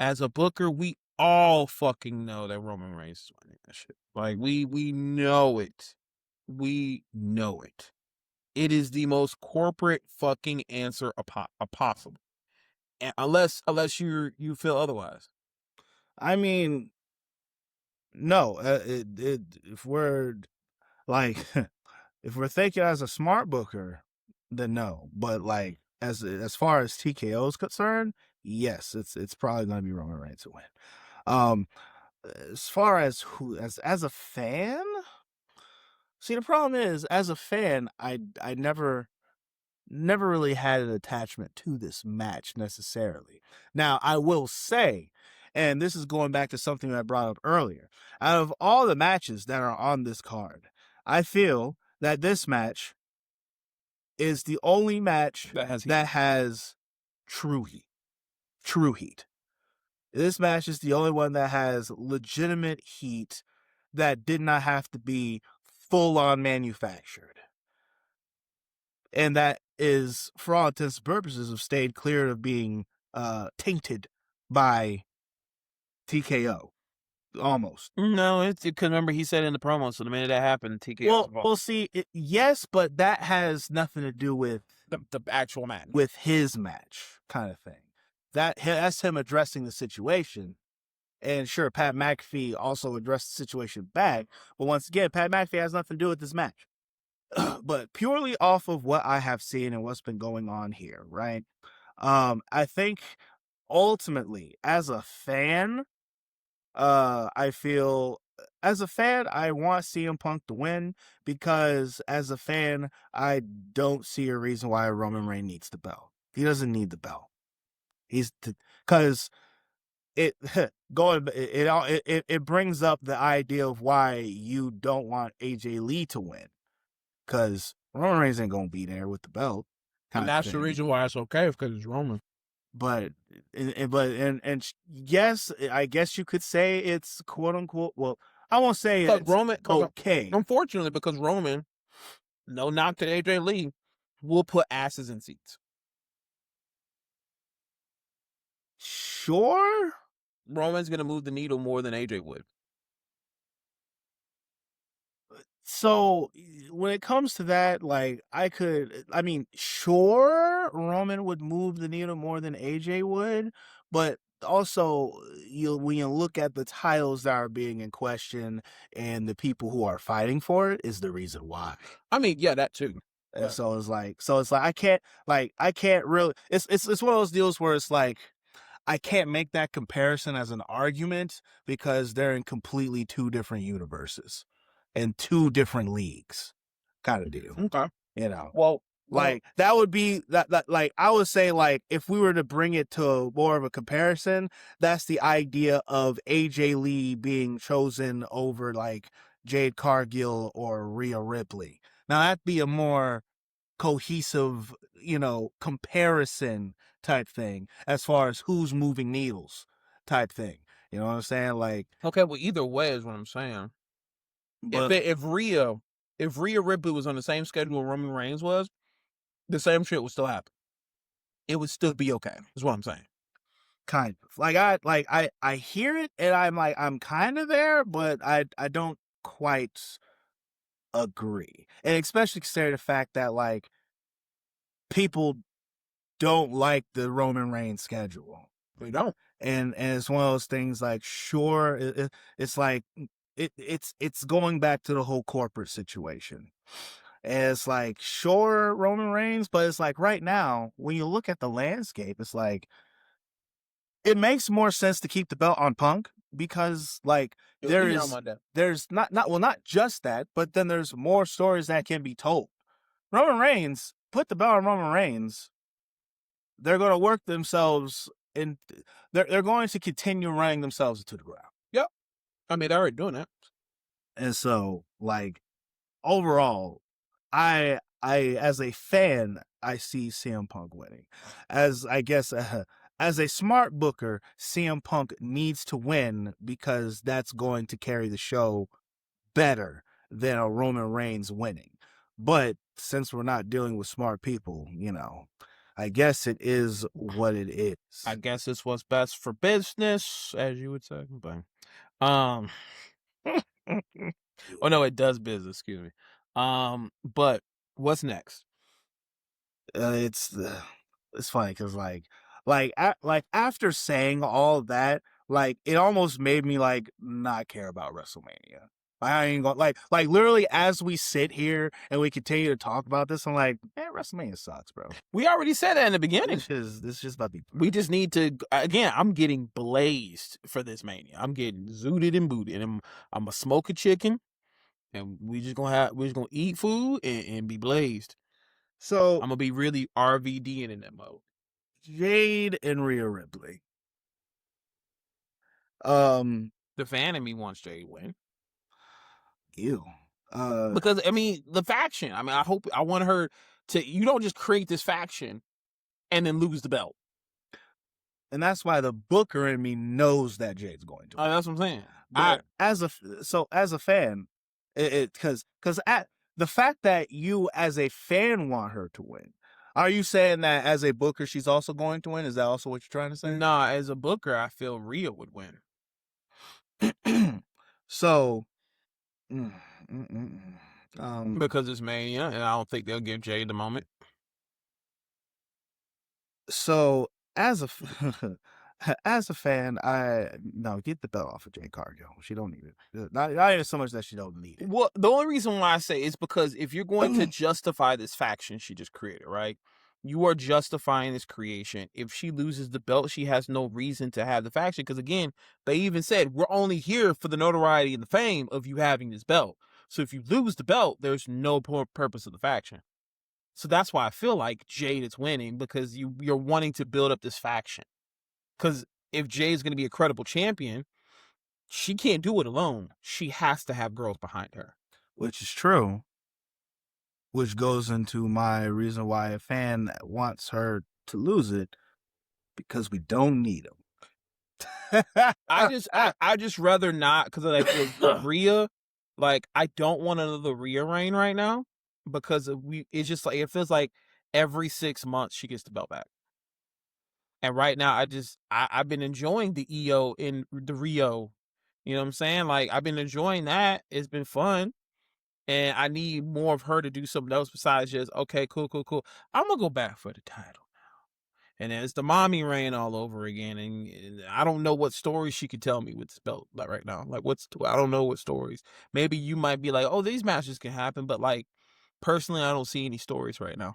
S1: As a booker, we all fucking know that Roman Reigns is winning that shit. Like we know it. We know it. It is the most corporate fucking answer possible. Unless you feel otherwise.
S2: I mean, no. If we're like, if we're thinking as a smart booker, then no. But like, as far as TKO is concerned, yes, it's probably going to be Roman Reigns to win. As far as as a fan, see, the problem is, as a fan, I never really had an attachment to this match necessarily. Now, I will say, and this is going back to something I brought up earlier, out of all the matches that are on this card, I feel that this match is the only match that has true heat. True heat. This match is the only one that has legitimate heat that did not have to be full on manufactured. And that is, for all intents and purposes, have stayed clear of being tainted by TKO. Almost.
S1: No, it's because remember he said in the promo, so the minute that happened, TKO.
S2: Well, see, yes, but that has nothing to do with
S1: the actual match.
S2: With his match, kind of thing. That's him addressing the situation. And sure, Pat McAfee also addressed the situation back. But once again, Pat McAfee has nothing to do with this match. But purely off of what I have seen and what's been going on here, right? I think ultimately, as a fan, I feel as a fan, I want CM Punk to win because as a fan, I don't see a reason why Roman Reigns needs the belt. He doesn't need the belt. Because it brings up the idea of why you don't want AJ Lee to win, because Roman Reigns ain't gonna be there with the belt.
S1: And that's the reason why it's okay, because it's Roman.
S2: But yes, I guess you could say it's quote unquote. Well, I won't say it's
S1: Roman,
S2: okay.
S1: Unfortunately, because Roman, no knock to AJ Lee, will put asses in seats.
S2: Sure,
S1: Roman's gonna move the needle more than AJ would.
S2: So when it comes to that, like sure, Roman would move the needle more than AJ would, but also when you look at the titles that are being in question and the people who are fighting for it is the reason why.
S1: I mean, yeah, that too.
S2: And so it's like I can't really. It's one of those deals where it's like I can't make that comparison as an argument because they're in completely two different universes and two different leagues, kind of deal.
S1: Okay.
S2: You know,
S1: well,
S2: like that would be that like I would say, like, if we were to bring it to more of a comparison, that's the idea of AJ Lee being chosen over like Jade Cargill or Rhea Ripley. Now that'd be a more cohesive, comparison type thing as far as who's moving needles type thing. You know what I'm saying? Like,
S1: okay, well, either way is what I'm saying. But if Rhea Ripley was on the same schedule Roman Reigns was, the same shit would still happen. It would still be okay. Is what I'm saying.
S2: Kind of. Like I hear it and I'm kind of there, but I don't quite agree. And especially considering the fact that like people don't like the Roman Reigns schedule.
S1: They don't.
S2: And it's one of those things like, sure, it's like it's going back to the whole corporate situation. And it's like, sure, Roman Reigns, but it's like right now, when you look at the landscape, it's like it makes more sense to keep the belt on Punk because like there's not just that, but then there's more stories that can be told. Roman Reigns, put the belt on Roman Reigns. They're going to work themselves in. They're going to continue running themselves into the ground.
S1: Yep. I mean, they're already doing that.
S2: And so, like, overall, I as a fan, I see CM Punk winning. As I guess as a smart booker, CM Punk needs to win because that's going to carry the show better than a Roman Reigns winning. But since we're not dealing with smart people, I guess it is what it is.
S1: I guess it's what's best for business, as you would say. But oh no, it does business. Excuse me. But what's next?
S2: It's funny because like after saying all that, like it almost made me like not care about WrestleMania. I ain't gonna like literally as we sit here and we continue to talk about this, I'm like, man, WrestleMania sucks, bro.
S1: We already said that in the beginning.
S2: This is just about to be.
S1: We just need to again. I'm getting blazed for this Mania. I'm getting zooted and booted, and I'm gonna smoke a chicken, and we're just gonna eat food and be blazed.
S2: So
S1: I'm gonna be really RVD in that mode.
S2: Jade and Rhea Ripley.
S1: The fan in me wants Jade to win.
S2: Ew.
S1: Because I mean the faction. I mean, I want her to. You don't just create this faction and then lose the belt.
S2: And that's why the booker in me knows that Jade's going to win.
S1: That's what I'm saying.
S2: As a fan, because the fact that you as a fan want her to win, are you saying that as a booker she's also going to win? Is that also what you're trying to say?
S1: Nah, as a booker, I feel Rhea would win.
S2: So,
S1: because it's Mania, and I don't think they'll give Jade the moment.
S2: So as a fan, get the belt off of Jade Cargill. She don't need it. Not even so much that she don't need it.
S1: Well, the only reason why I say is because if you're going to justify this faction she just created, right? You are justifying this creation. If she loses the belt, she has no reason to have the faction. Because again, they even said we're only here for the notoriety and the fame of you having this belt. So if you lose the belt, there's no purpose of the faction. So that's why I feel like Jade is winning, because you're wanting to build up this faction. Because if Jade's going to be a credible champion, she can't do it alone. She has to have girls behind her.
S2: Which is true. Which goes into my reason why a fan wants her to lose it, because we don't need them.
S1: I just rather not, because like with Rhea, like I don't want another Rhea reign right now, because it's just like it feels like every 6 months she gets the belt back. And right now I've been enjoying the EO in the Rio. You know what I'm saying? Like I've been enjoying that. It's been fun. And I need more of her to do something else besides just, okay, cool. I'm going to go back for the title now. And then it's the mommy reign all over again. And I don't know what stories she could tell me with this belt like right now. Like I don't know what stories. Maybe you might be like, oh, these matches can happen. But like, personally, I don't see any stories right now.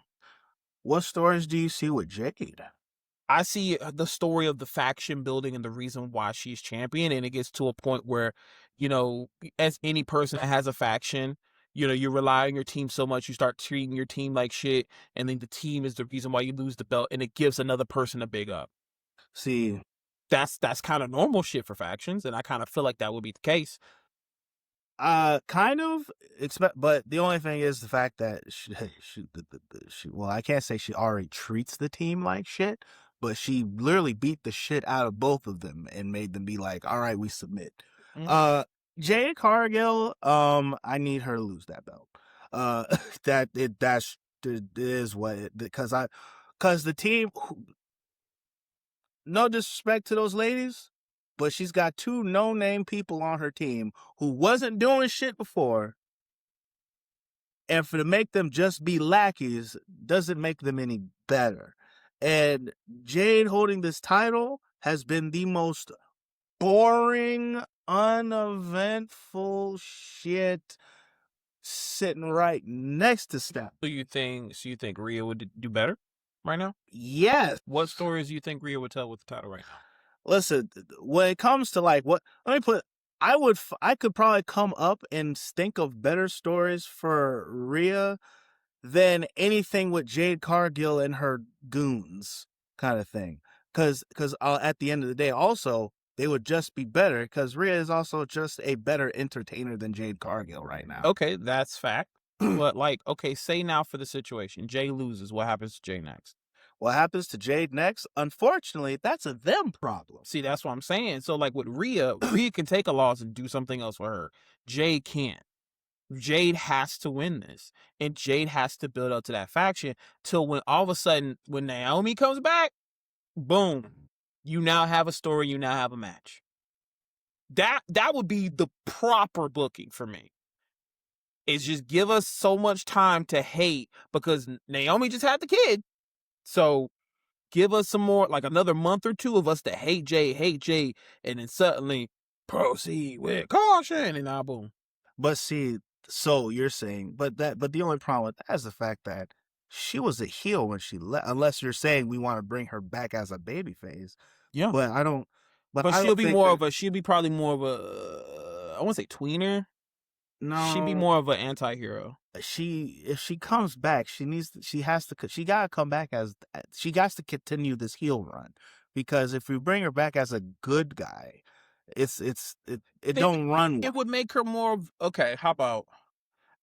S2: What stories do you see with Jade?
S1: I see the story of the faction building and the reason why she's champion. And it gets to a point where, as any person that has a faction, you rely on your team so much, you start treating your team like shit, and then the team is the reason why you lose the belt, and it gives another person a big up.
S2: See,
S1: that's kind of normal shit for factions, and I kind of feel like that would be the case.
S2: Kind of expect, but the only thing is the fact that she well, I can't say she already treats the team like shit, but she literally beat the shit out of both of them and made them be like, all right, we submit. Mm-hmm. Jade Cargill, I need her to lose that belt. That is what it, because the team, no disrespect to those ladies, but she's got 2 no-name people on her team who wasn't doing shit before, and to make them just be lackeys doesn't make them any better. And Jade holding this title has been the most boring uneventful shit sitting right next to Steph.
S1: So you think Rhea would do better right now?
S2: Yes.
S1: What stories do you think Rhea would tell with the title right now?
S2: Listen, when it comes to like what, let me put, I could probably come up and think of better stories for Rhea than anything with Jade Cargill and her goons kind of thing. Cause at the end of the day, also, they would just be better because Rhea is also just a better entertainer than Jade Cargill right now.
S1: Okay, that's fact. But like, okay, say now for the situation, Jay loses. What happens to Jay next?
S2: What happens to Jade next? Unfortunately, that's a them problem.
S1: See, that's what I'm saying. So like with Rhea, Rhea can take a loss and do something else for her. Jade can't. Jade has to win this, and Jade has to build up to that faction till when all of a sudden when Naomi comes back, boom, you now have a story, you now have a match. That would be the proper booking for me. Is just give us so much time to hate because Naomi just had the kid. So give us some more, like another month or two of us to hate Jade, and then suddenly proceed with caution, and now boom.
S2: But see, so you're saying, but the only problem with that is the fact that she was a heel when she left. Unless you're saying we want to bring her back as a babyface,
S1: Yeah,
S2: but I don't. But
S1: but
S2: I
S1: she'll
S2: don't
S1: be
S2: think
S1: more
S2: that,
S1: of a. She'll be probably more of a. I want to say tweener. She'd be
S2: no.
S1: more of an anti-hero.
S2: If she comes back, she gotta come back as, she got to continue this heel run, because if we bring her back as a good guy, it don't run well.
S1: It would make her more of, okay. How about,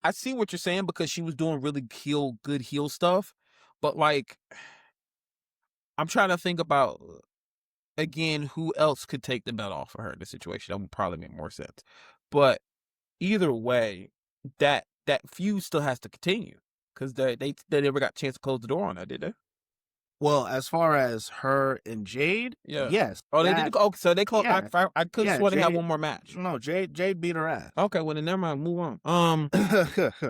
S1: I see what you're saying because she was doing really good heel stuff, but like I'm trying to think about again who else could take the belt off of her in this situation. That would probably make more sense. But either way, that feud still has to continue because they never got a chance to close the door on that, did they?
S2: Well, as far as her and Jade,
S1: Yeah.
S2: yes,
S1: Oh, they did. Oh, so they closed.
S2: yeah,
S1: I could have
S2: yeah,
S1: sworn they had
S2: Jade.
S1: one more match.
S2: No, Jade beat her ass.
S1: Okay, well then never mind. Move on.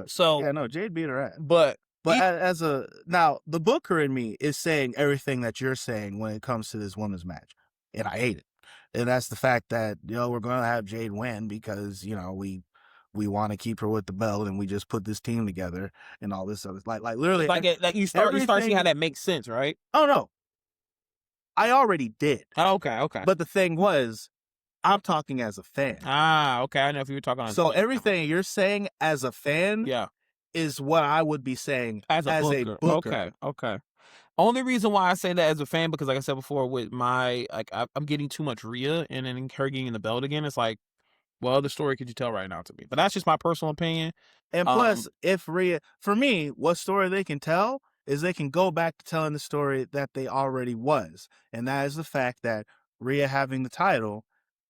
S1: So
S2: Yeah, no, Jade beat her ass.
S1: but
S2: But as a, now the booker in me is saying everything that you're saying when it comes to this women's match, and I hate it. And that's the fact that, we're going to have Jade win because we want to keep her with the belt, and we just put this team together and all this other, like literally
S1: like you start seeing how that makes sense, right?
S2: Oh no, I already did.
S1: Oh, okay.
S2: But the thing was, I'm talking as a fan.
S1: Okay. I know if you were talking on.
S2: So everything you're saying as a fan,
S1: yeah,
S2: is what I would be saying
S1: as a booker. Okay. Only reason why I say that as a fan, because like I said before, with my I'm getting too much Rhea and then her getting the belt again. It's like, what other story could you tell right now to me? But that's just my personal opinion.
S2: And plus, if Rhea, for me, what story they can tell is they can go back to telling the story that they already was. And that is the fact that Rhea having the title,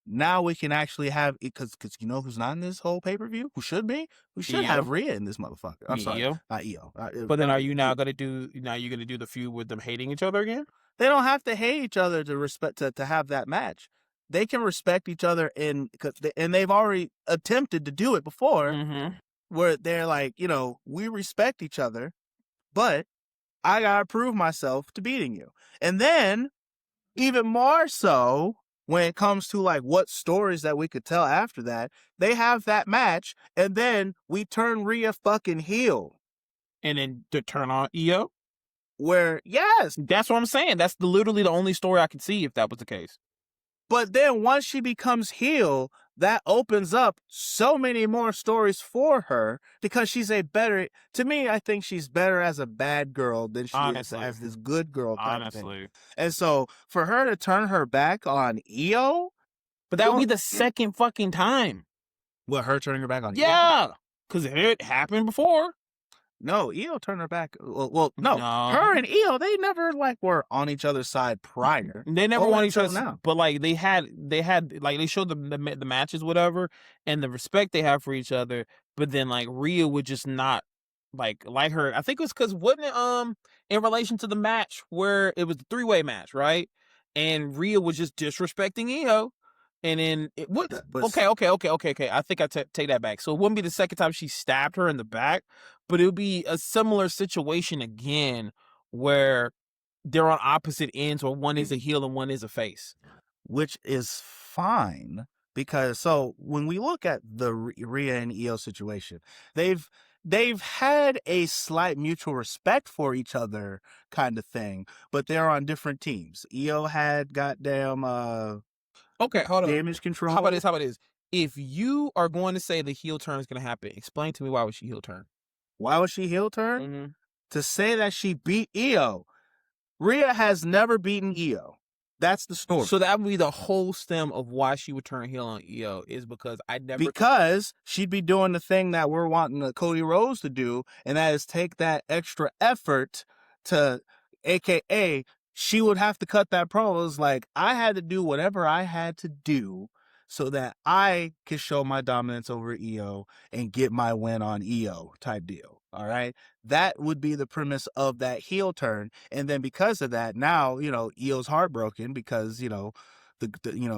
S2: now we can actually have, because you know who's not in this whole pay-per-view? Who should be? We should have Rhea in this motherfucker. I'm sorry.
S1: Io.
S2: Not Io.
S1: But then are you now going to do, now you're going to do the feud with them hating each other again?
S2: They don't have to hate each other to have that match. They can respect each other and they've already attempted to do it before.
S1: Mm-hmm.
S2: Where they're like, we respect each other, but I gotta prove myself to beating you. And then, even more so, when it comes to like what stories that we could tell after that, they have that match, and then we turn Rhea fucking heel.
S1: And then to turn on Io?
S2: Where, yes.
S1: That's what I'm saying. That's literally the only story I could see if that was the case.
S2: But then once she becomes heel, that opens up so many more stories for her, because she's a better, to me, I think she's better as a bad girl than she is as this good girl type of thing. And so for her to turn her back on Io,
S1: but that would be the second fucking time.
S2: What, her turning her back on Io?
S1: Yeah, because it happened before.
S2: No, Io turned her back. Well, no. Her and Io, they never were on each other's side prior.
S1: They never were on each other's side, but they had like they showed the matches, whatever, and the respect they have for each other. But then Rhea would just not like her. I think it was because wasn't it in relation to the match where it was the 3-way match, right? And Rhea was just disrespecting Io. And then it would okay. I think I take that back. So it wouldn't be the second time she stabbed her in the back, but it would be a similar situation again where they're on opposite ends, or one is a heel and one is a face.
S2: Which is fine, because so when we look at the Rhea and Io situation, they've had a slight mutual respect for each other kind of thing, but they're on different teams. Io had goddamn
S1: Okay, hold on.
S2: damage control.
S1: How about this? How about this? If you are going to say the heel turn is going to happen, explain to me why would she heel turn?
S2: Why was she heel turn?
S1: Mm-hmm.
S2: To say that she beat Io. Rhea has never beaten Io. That's the story.
S1: So that would be the whole stem of why she would turn heel on Io is because I never.
S2: Because she'd be doing the thing that we're wanting Cody Rhodes to do, and that is take that extra effort to, AKA, she would have to cut that promo. It's like, I had to do whatever I had to do so that I could show my dominance over Io and get my win on Io type deal. All right. That would be the premise of that heel turn. And then because of that, now, Io's heartbroken because,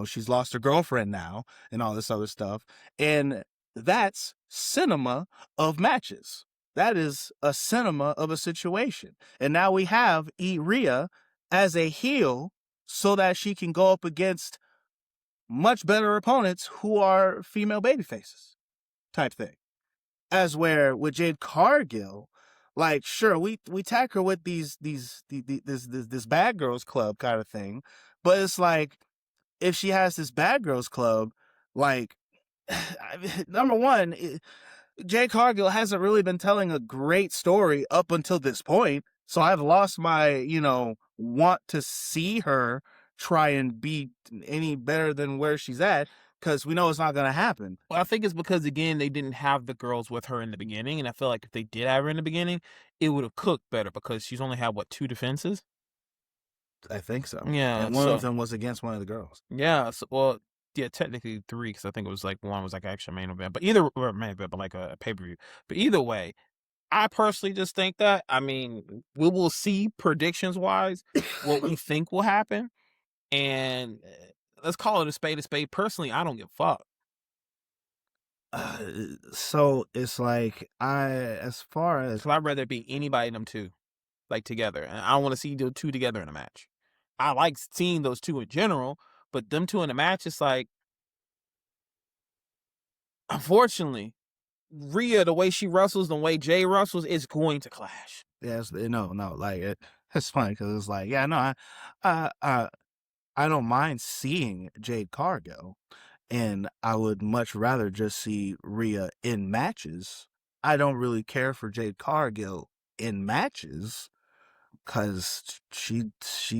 S2: she's lost her girlfriend now and all this other stuff. And that's cinema of matches. That is a cinema of a situation. And now we have Rhea as a heel so that she can go up against much better opponents who are female baby faces type thing. As where with Jade Cargill, like, sure, we tag her with this bad girls club kind of thing, but it's like, if she has this bad girls club, like, number one, Jade Cargill hasn't really been telling a great story up until this point. So I've lost my, want to see her try and be any better than where she's at, because we know it's not going to happen.
S1: Well, I think it's because, again, they didn't have the girls with her in the beginning. And I feel like if they did have her in the beginning, it would have cooked better because she's only had, 2 defenses?
S2: I think so.
S1: Yeah.
S2: And one of them was against one of the girls.
S1: Yeah. So, yeah, technically 3 because I think it was one was actually a main event. But either, or main event, but a pay-per-view. But either way, I personally just think that, we will see predictions-wise what we think will happen. And let's call it a spade a spade. Personally, I don't give a fuck.
S2: So it's like, as far as,
S1: Because I'd rather it be anybody in them two, together. And I don't want to see the two together in a match. I like seeing those two in general, but them two in a match, it's like, unfortunately, Rhea, the way she wrestles, the way Jay wrestles, is going to clash.
S2: yes, no, like, it's funny because it's like, yeah, no, I don't mind seeing Jade Cargill, and I would much rather just see Rhea in matches. I don't really care for Jade Cargill in matches because she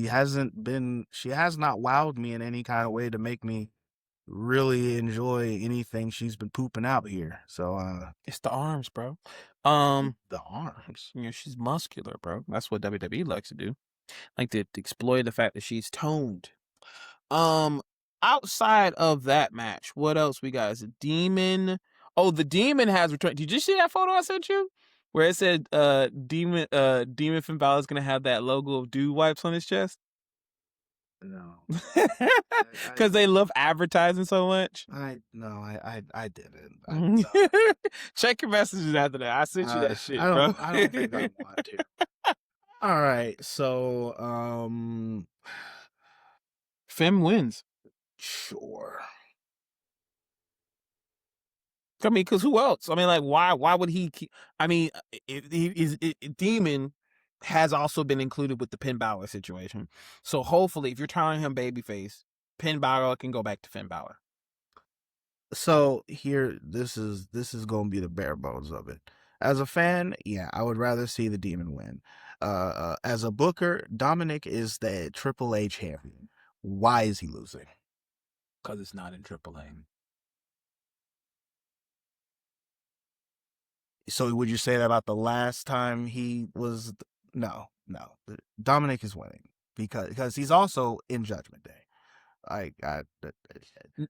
S2: has not wowed me in any kind of way to make me really enjoy anything she's been pooping out here. So
S1: It's the arms, bro.
S2: the arms.
S1: She's muscular, bro. That's what WWE likes to do. Like to exploit the fact that she's toned. Outside of that match, what else we got? Is a Demon? Oh, the Demon has returned. Did you see that photo I sent you? Where it said Demon Finn Balor's gonna have that logo of dude wipes on his chest?
S2: No.
S1: Because they love advertising so much.
S2: I didn't.
S1: Check your messages after that. I sent you that shit,
S2: I
S1: bro.
S2: don't think I want to. All right, so
S1: Finn wins.
S2: sure.
S1: I mean, because who else? I mean, why would he keep? I mean, Demon has also been included with the Finn Balor situation. So hopefully, if you're telling him babyface, Finn Balor can go back to Finn Balor.
S2: So here, this is going to be the bare bones of it. As a fan, yeah, I would rather see the Demon win. As a booker, Dominic is the AAA champion. Why is he losing?
S1: Because it's not in AAA.
S2: So would you say that about the last time he was? No. Dominic is winning because he's also in Judgment Day.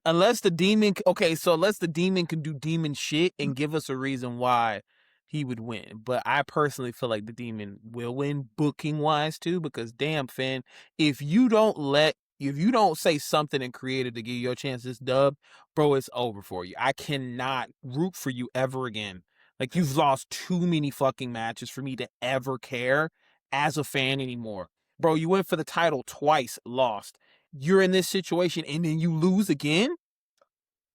S1: Unless the Demon, okay, so unless the Demon can do demon shit and give us a reason why he would win. But I personally feel like the Demon will win booking wise too, because damn, Finn, if you don't say something and creative to give you a chance this dub, bro, it's over for you. I cannot root for you ever again. Like, you've lost too many fucking matches for me to ever care as a fan anymore. Bro, you went for the title twice, lost. You're in this situation and then you lose again?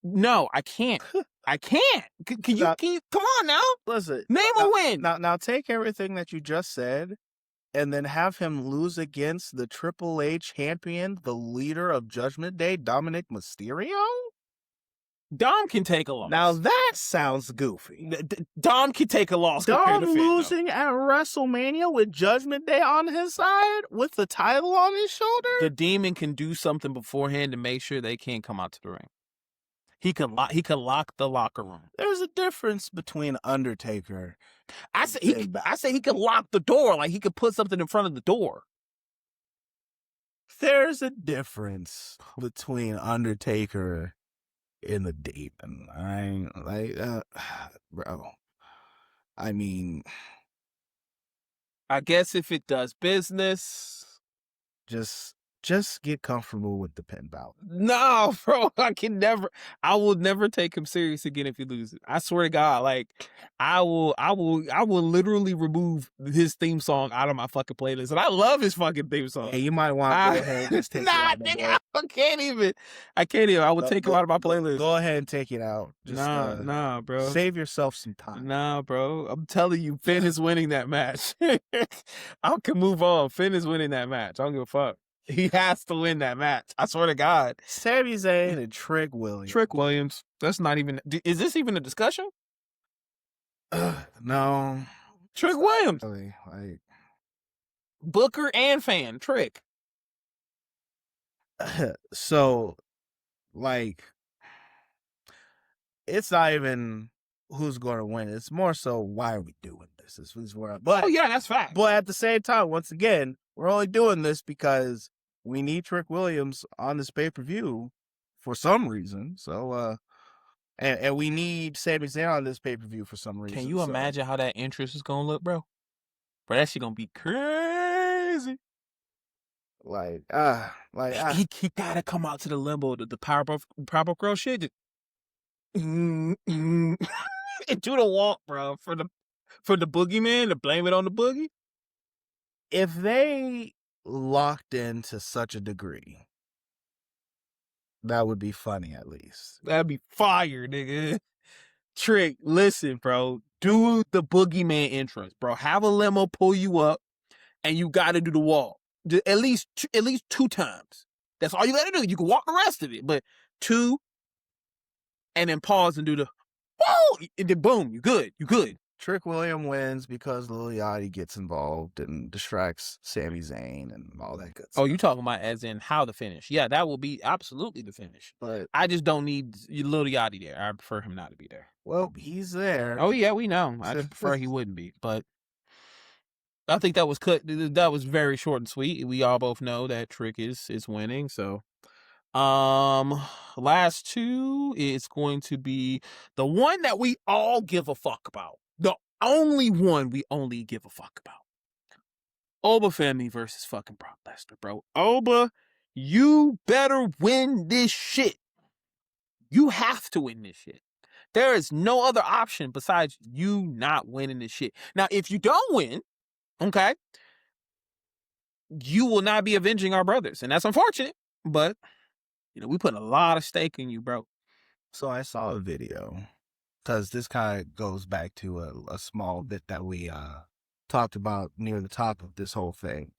S1: No, I can't. I can't. Can you
S2: Now-
S1: keep? Come on now.
S2: Listen,
S1: Name a win.
S2: Now take everything that you just said and then have him lose against the Triple H champion, the leader of Judgment Day, Dominic Mysterio?
S1: Dom can take a loss.
S2: Now that sounds goofy.
S1: Dom can take a loss.
S2: Dom losing at WrestleMania with Judgment Day on his side, with the title on his shoulder?
S1: The Demon can do something beforehand to make sure they can't come out to the ring. He could lock the locker room.
S2: There's a difference between Undertaker.
S1: I say he could lock the door, like he could put something in front of the door.
S2: There's a difference between Undertaker and the Demon. Bro. I mean,
S1: I guess if it does business,
S2: just get comfortable with the pin belt.
S1: no, bro, I will never take him serious again if he loses. I swear to God, like I will literally remove his theme song out of my fucking playlist, and I love his fucking theme song.
S2: Hey, you might want to go ahead and just take it out.
S1: Nigga, I can't even. I will take him out of my playlist.
S2: Go ahead and take it out. Just,
S1: nah, bro.
S2: Save yourself some time.
S1: Nah, bro. I'm telling you, Finn is winning that match. I can move on. Finn is winning that match. I don't give a fuck. He has to win that match. I swear to God.
S2: Sami Zayn and Trick Williams.
S1: Trick Williams. That's not even. Is this even a discussion?
S2: No.
S1: Trick Williams.
S2: Really, like
S1: Booker and fan. Trick.
S2: So, like, it's not even who's going to win. It's more so why are we doing this?
S1: But, oh yeah, that's fact.
S2: But at the same time, once again, we're only doing this because we need Trick Williams on this pay-per-view for some reason. So, and we need Sami Zayn on this pay-per-view for some reason.
S1: Can you imagine how that interest is gonna look, bro? Bro, that shit gonna be crazy. He gotta come out to the limbo, the Powerpuff Girl shit. Just, and do the walk, bro, for the boogeyman, to blame it on the boogie.
S2: If they locked into such a degree, that would be funny, at least.
S1: That'd be fire, nigga. Trick, listen, bro. Do the boogeyman entrance, bro. Have a limo pull you up, and you got to do the walk at least 2 times. That's all you got to do. You can walk the rest of it, but 2, and then pause and do the whoa, and then boom, you good.
S2: Trick Williams wins because Lil Yachty gets involved and distracts Sami Zayn and all that good stuff.
S1: Oh, you talking about as in how the finish? Yeah, that will be absolutely the finish.
S2: But
S1: I just don't need Lil Yachty there. I prefer him not to be there.
S2: Well, he's there.
S1: Oh yeah, we know. I just prefer he wouldn't be. But I think that was cut. That was very short and sweet. We all both know that Trick is winning. So, last 2 is going to be the one that we all give a fuck about. The only one we only give a fuck about. Oba Family versus fucking Brock Lesnar, bro. Oba, you better win this shit. You have to win this shit. There is no other option besides you not winning this shit. Now, if you don't win, okay, you will not be avenging our brothers. And that's unfortunate, but, we put a lot of stake in you, bro.
S2: So I saw a video, because this kind of goes back to a small bit that we talked about near the top of this whole thing.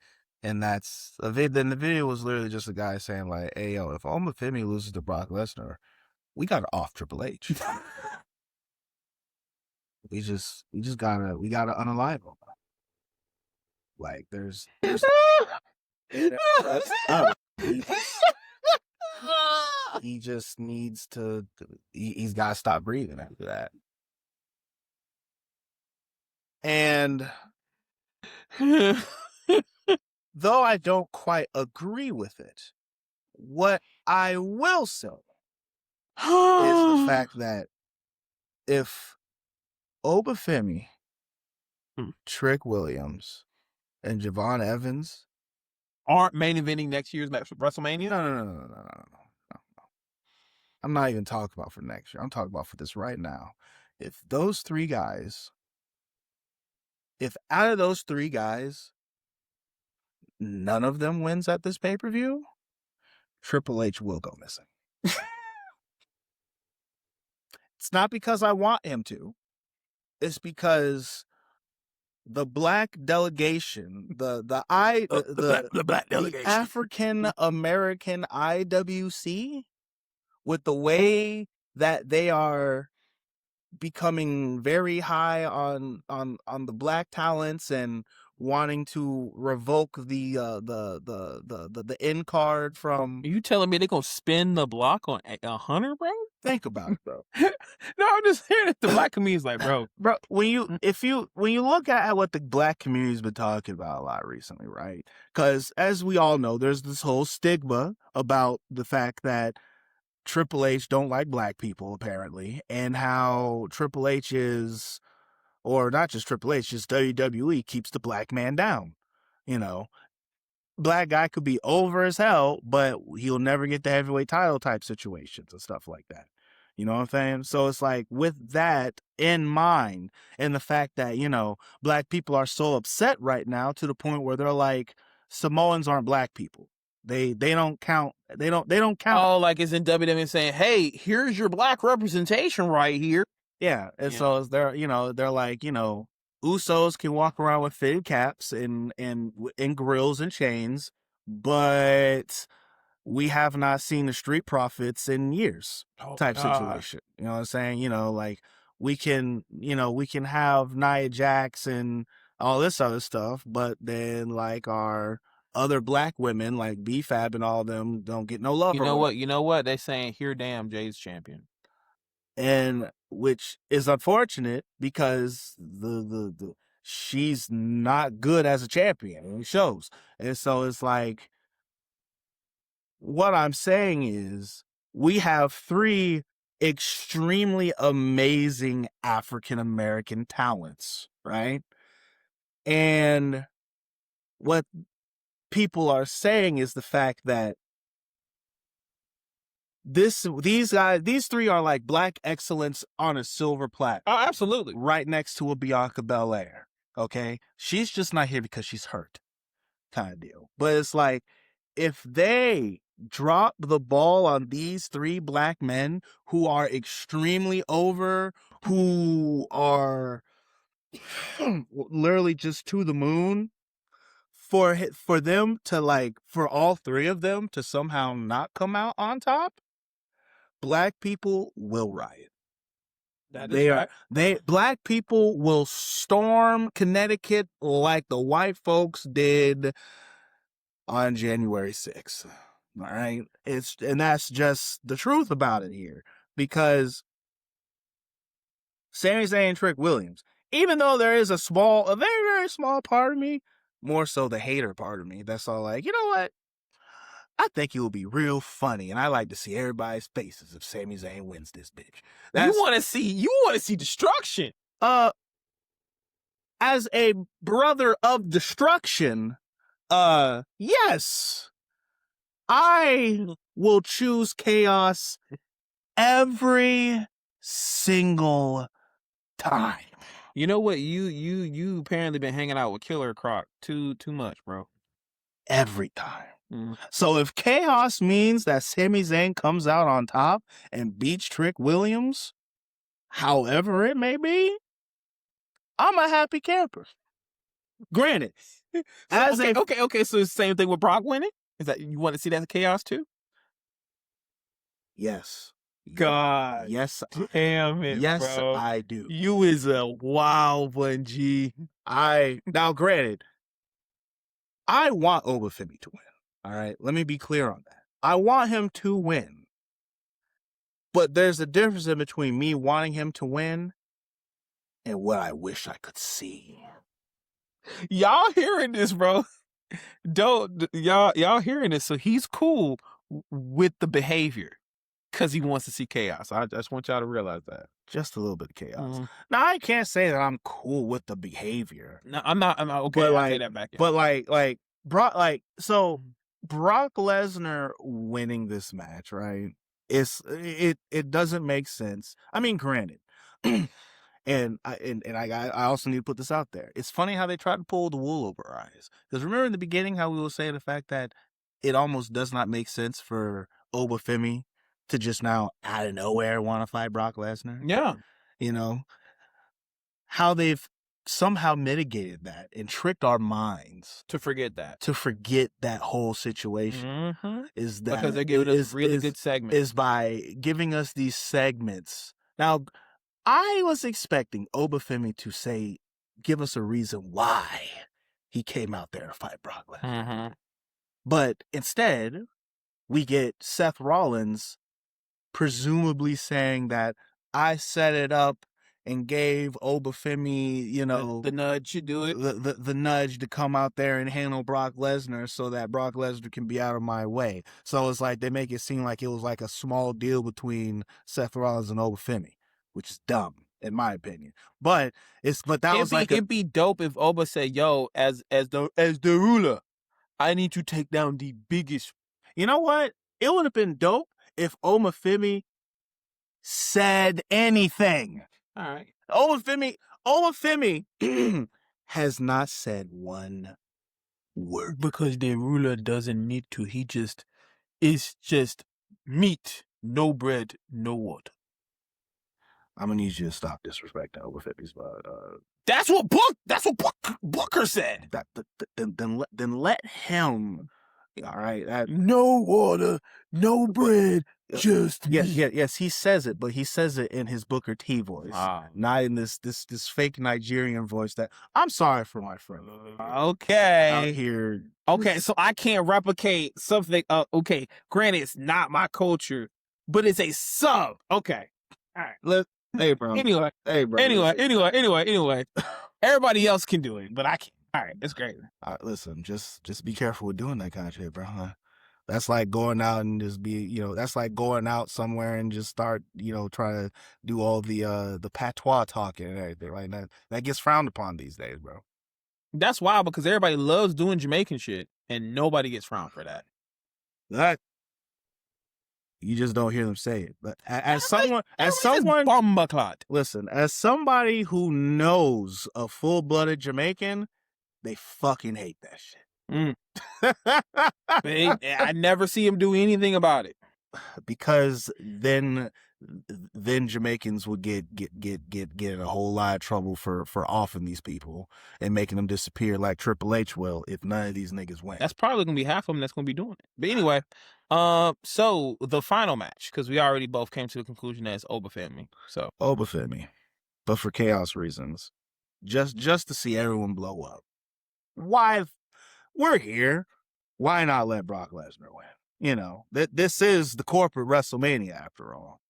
S2: And that's then the video was literally just a guy saying like, hey, yo, if Oba Femi loses to Brock Lesnar, we got to off Triple H. we gotta unalive him. Like there's he just needs to, he's got to stop breathing after that. And though I don't quite agree with it, what I will say is the fact that if Oba Femi, Trick Williams, and Javon Evans
S1: aren't main eventing next year's match for WrestleMania?
S2: No. I'm not even talking about for next year. I'm talking about for this right now. If out of those 3 guys, none of them wins at this pay-per-view, Triple H will go missing. It's not because I want him to. It's because the black delegation,
S1: The black
S2: the African American IWC, with the way that they are becoming very high on the black talents and wanting to revoke the end card from.
S1: You telling me they gonna spin the block on a Hunter, bro?
S2: Think about it, bro.
S1: No, I'm just hearing it. The black community's like, bro,
S2: Bro, when you look at what the black community's been talking about a lot recently, right? Because as we all know, there's this whole stigma about the fact that Triple H don't like black people, apparently, and how Triple H is, or not just Triple H, just WWE keeps the black man down. You know, black guy could be over as hell, but he'll never get the heavyweight title type situations and stuff like that. You know what I'm saying? So it's like, with that in mind, and the fact that, black people are so upset right now to the point where they're like, Samoans aren't black people. They don't count. They don't count.
S1: oh, like it's in WWE saying, hey, here's your black representation right here.
S2: Yeah. And so they're like, Usos can walk around with fitted caps and grills and chains, but we have not seen the Street Profits in years type situation. You know what I'm saying? Like we can have Nia Jax and all this other stuff, but then like our other black women like B-Fab and all of them don't get no love.
S1: You know what? They saying, here, damn, Jay's champion.
S2: And which is unfortunate because the she's not good as a champion, and it shows. And so it's like, what I'm saying is, we have 3 extremely amazing African American talents, right? And what people are saying is the fact that these 3 are like black excellence on a silver platter.
S1: Oh, absolutely.
S2: Right next to a Bianca Belair. Okay? She's just not here because she's hurt, kind of deal. But it's like, if they drop the ball on these 3 black men who are extremely over, who are literally just to the moon, for them to like, for all 3 of them to somehow not come out on top, black people will riot. Black people will storm Connecticut like the white folks did on January 6th. All right. And that's just the truth about it here, because Sami Zayn and Trick Williams, even though there is a very, very small part of me, more so the hater part of me, that's all like, you know what? I think it will be real funny, and I like to see everybody's faces if Sami Zayn wins this bitch.
S1: You want to see destruction.
S2: As a brother of destruction, yes, I will choose chaos every single time.
S1: You know what? You apparently been hanging out with Killer Croc too much, bro.
S2: Every time. So if chaos means that Sami Zayn comes out on top and beats Trick Williams, however it may be, I'm a happy camper. Granted,
S1: So it's the same thing with Brock winning. Is that you want to see that chaos too?
S2: Yes.
S1: God,
S2: yes,
S1: damn it,
S2: yes,
S1: bro.
S2: I do.
S1: You is a wild one, G.
S2: Now, granted, I want Obafemi to win. All right, let me be clear on that. I want him to win. But there's a difference in between me wanting him to win and what I wish I could see.
S1: Y'all hearing this, bro? Y'all hearing this? So he's cool with the behavior because he wants to see chaos. I just want y'all to realize that.
S2: Just a little bit of chaos. Now, I can't say that I'm cool with the behavior.
S1: No, I'm not okay.
S2: But
S1: I'll say that back.
S2: But Brock Lesnar winning this match, right? It doesn't make sense. I mean, granted, and I also need to put this out there. It's funny how they try to pull the wool over our eyes. Because remember in the beginning how we were saying the fact that it almost does not make sense for Obafemi to just now out of nowhere want to fight Brock Lesnar.
S1: Yeah.
S2: You know, how they've somehow mitigated that and tricked our minds
S1: To forget that.
S2: to forget that whole situation
S1: Mm-hmm.
S2: is that
S1: Because they're giving us really good segments.
S2: is by giving us these segments. Now, I was expecting Obafemi to say, give us a reason why he came out there to fight Brock Lesnar.
S1: Mm-hmm.
S2: But instead, we get Seth Rollins presumably saying that I set it up and gave Obafemi, you know,
S1: the nudge to do it.
S2: the nudge to come out there and handle Brock Lesnar so that Brock Lesnar can be out of my way. So it's like they make it seem like it was like a small deal between Seth Rollins and Obafemi, which is dumb in my opinion. But
S1: It'd be dope if Oba said, "Yo, as the ruler, I need to take down the biggest."
S2: You know what? It would have been dope if Obafemi said anything.
S1: All right.
S2: Obafemi has not said one word.
S1: Because the ruler doesn't need to. It's just meat, no bread, no water.
S2: I'm gonna need you to stop disrespecting Obafemi's.
S1: That's what Booker said.
S2: Then let him. All right.
S1: No water, no bread, just meat.
S2: Yes. He says it, but he says it in his Booker T voice, not in this fake Nigerian voice. That I'm sorry for my friend.
S1: Okay.
S2: Out here.
S1: Okay, so I can't replicate something. Okay, granted, it's not my culture, but it's a sub. Okay. All right.
S2: Hey, bro.
S1: Anyway. Everybody else can do it, but I can't. All right, that's great.
S2: All right, listen, just be careful with doing that kind of shit, bro. That's like going out and just that's like going out somewhere and just start, trying to do all the patois talking and everything like that. That gets frowned upon these days, bro.
S1: That's wild because everybody loves doing Jamaican shit and nobody gets frowned for that.
S2: You just don't hear them say it. But as someone, listen, as somebody who knows a full-blooded Jamaican, they fucking hate that shit.
S1: I never see him do anything about it.
S2: Because then Jamaicans would get in a whole lot of trouble for offing these people and making them disappear like Triple H will if none of these niggas win.
S1: That's probably gonna be half of them that's gonna be doing it. But anyway, so the final match, because we already both came to the conclusion that it's Obafemi. So
S2: Obafemi, but for chaos reasons, just to see everyone blow up. Why we're here? Why not let Brock Lesnar win? This is the corporate WrestleMania after all.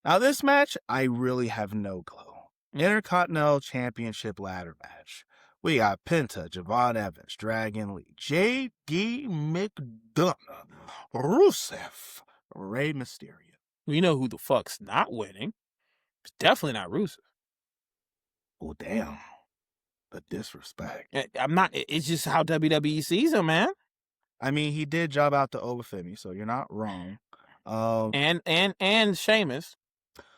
S2: Now, this match, I really have no clue. Intercontinental Championship ladder match. We got Penta, Javon Evans, Dragon Lee, J.D. McDonough, Rusev, Rey Mysterio.
S1: We know who the fuck's not winning. It's definitely not Rusev.
S2: Well, damn. The disrespect.
S1: It's just how WWE sees him, man.
S2: I mean, he did job out to Obafemi, so you're not wrong.
S1: And Sheamus.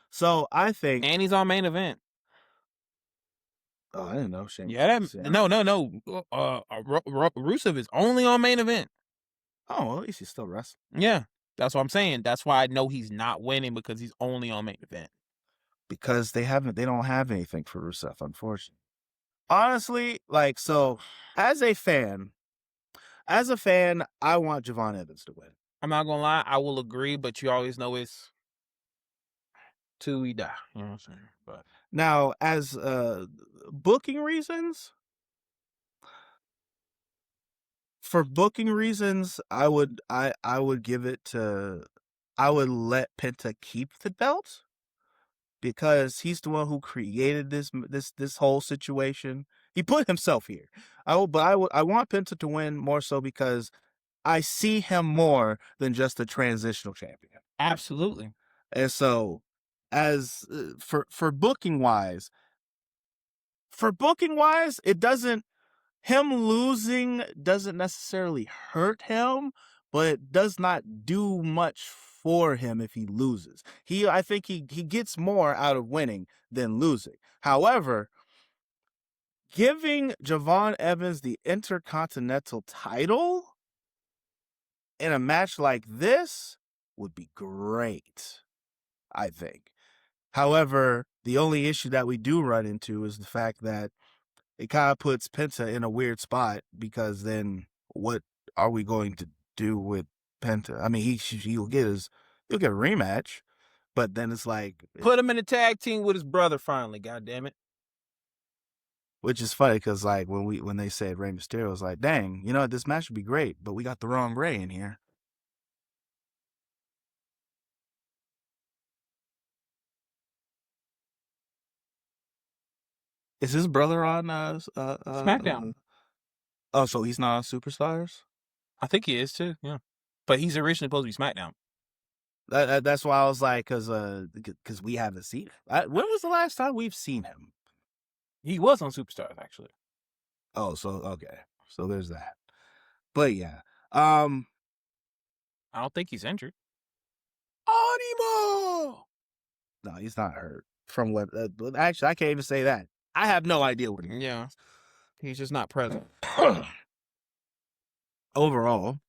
S2: So I think,
S1: and he's on main event.
S2: Oh, I didn't know Sheamus.
S1: Yeah, no. Rusev is only on main event.
S2: Oh, well, at least he's still wrestling.
S1: Yeah, that's what I'm saying. That's why I know he's not winning, because he's only on main event.
S2: Because they don't have anything for Rusev, unfortunately. Honestly, as a fan, I want Javon Evans to win.
S1: I'm not gonna lie, I will agree, but you always know it's till we die. You know what I'm saying? But
S2: now, as booking reasons, I would give it to. I would let Penta keep the belt, because he's the one who created this whole situation. He put himself here. I want Penta to win more so because I see him more than just a transitional champion.
S1: Absolutely.
S2: And so, as for booking wise, him losing doesn't necessarily hurt him, but it does not do much for him if he loses. I think he gets more out of winning than losing. However, giving Javon Evans the Intercontinental title in a match like this would be great, I think. However, the only issue that we do run into is the fact that it kind of puts Penta in a weird spot, because then what are we going to do with Penta? I mean, he'll get a rematch, but then it's like,
S1: Put him in a tag team with his brother finally, goddammit.
S2: which is funny because like when they said Rey Mysterio, was like, dang, you know what, this match would be great, but we got the wrong Rey in here. Is his brother on
S1: SmackDown?
S2: Oh, so he's not on Superstars?
S1: I think he is too, yeah. But he's originally supposed to be SmackDown.
S2: That's why I was like, because we haven't seen him. When was the last time we've seen him?
S1: He was on Superstars, actually.
S2: Oh, so okay, so there's that. But yeah,
S1: I don't think he's injured.
S2: Animo. No, he's not hurt. From what? Actually, I can't even say that. I have no idea what he is.
S1: Yeah, he's just not present.
S2: Overall,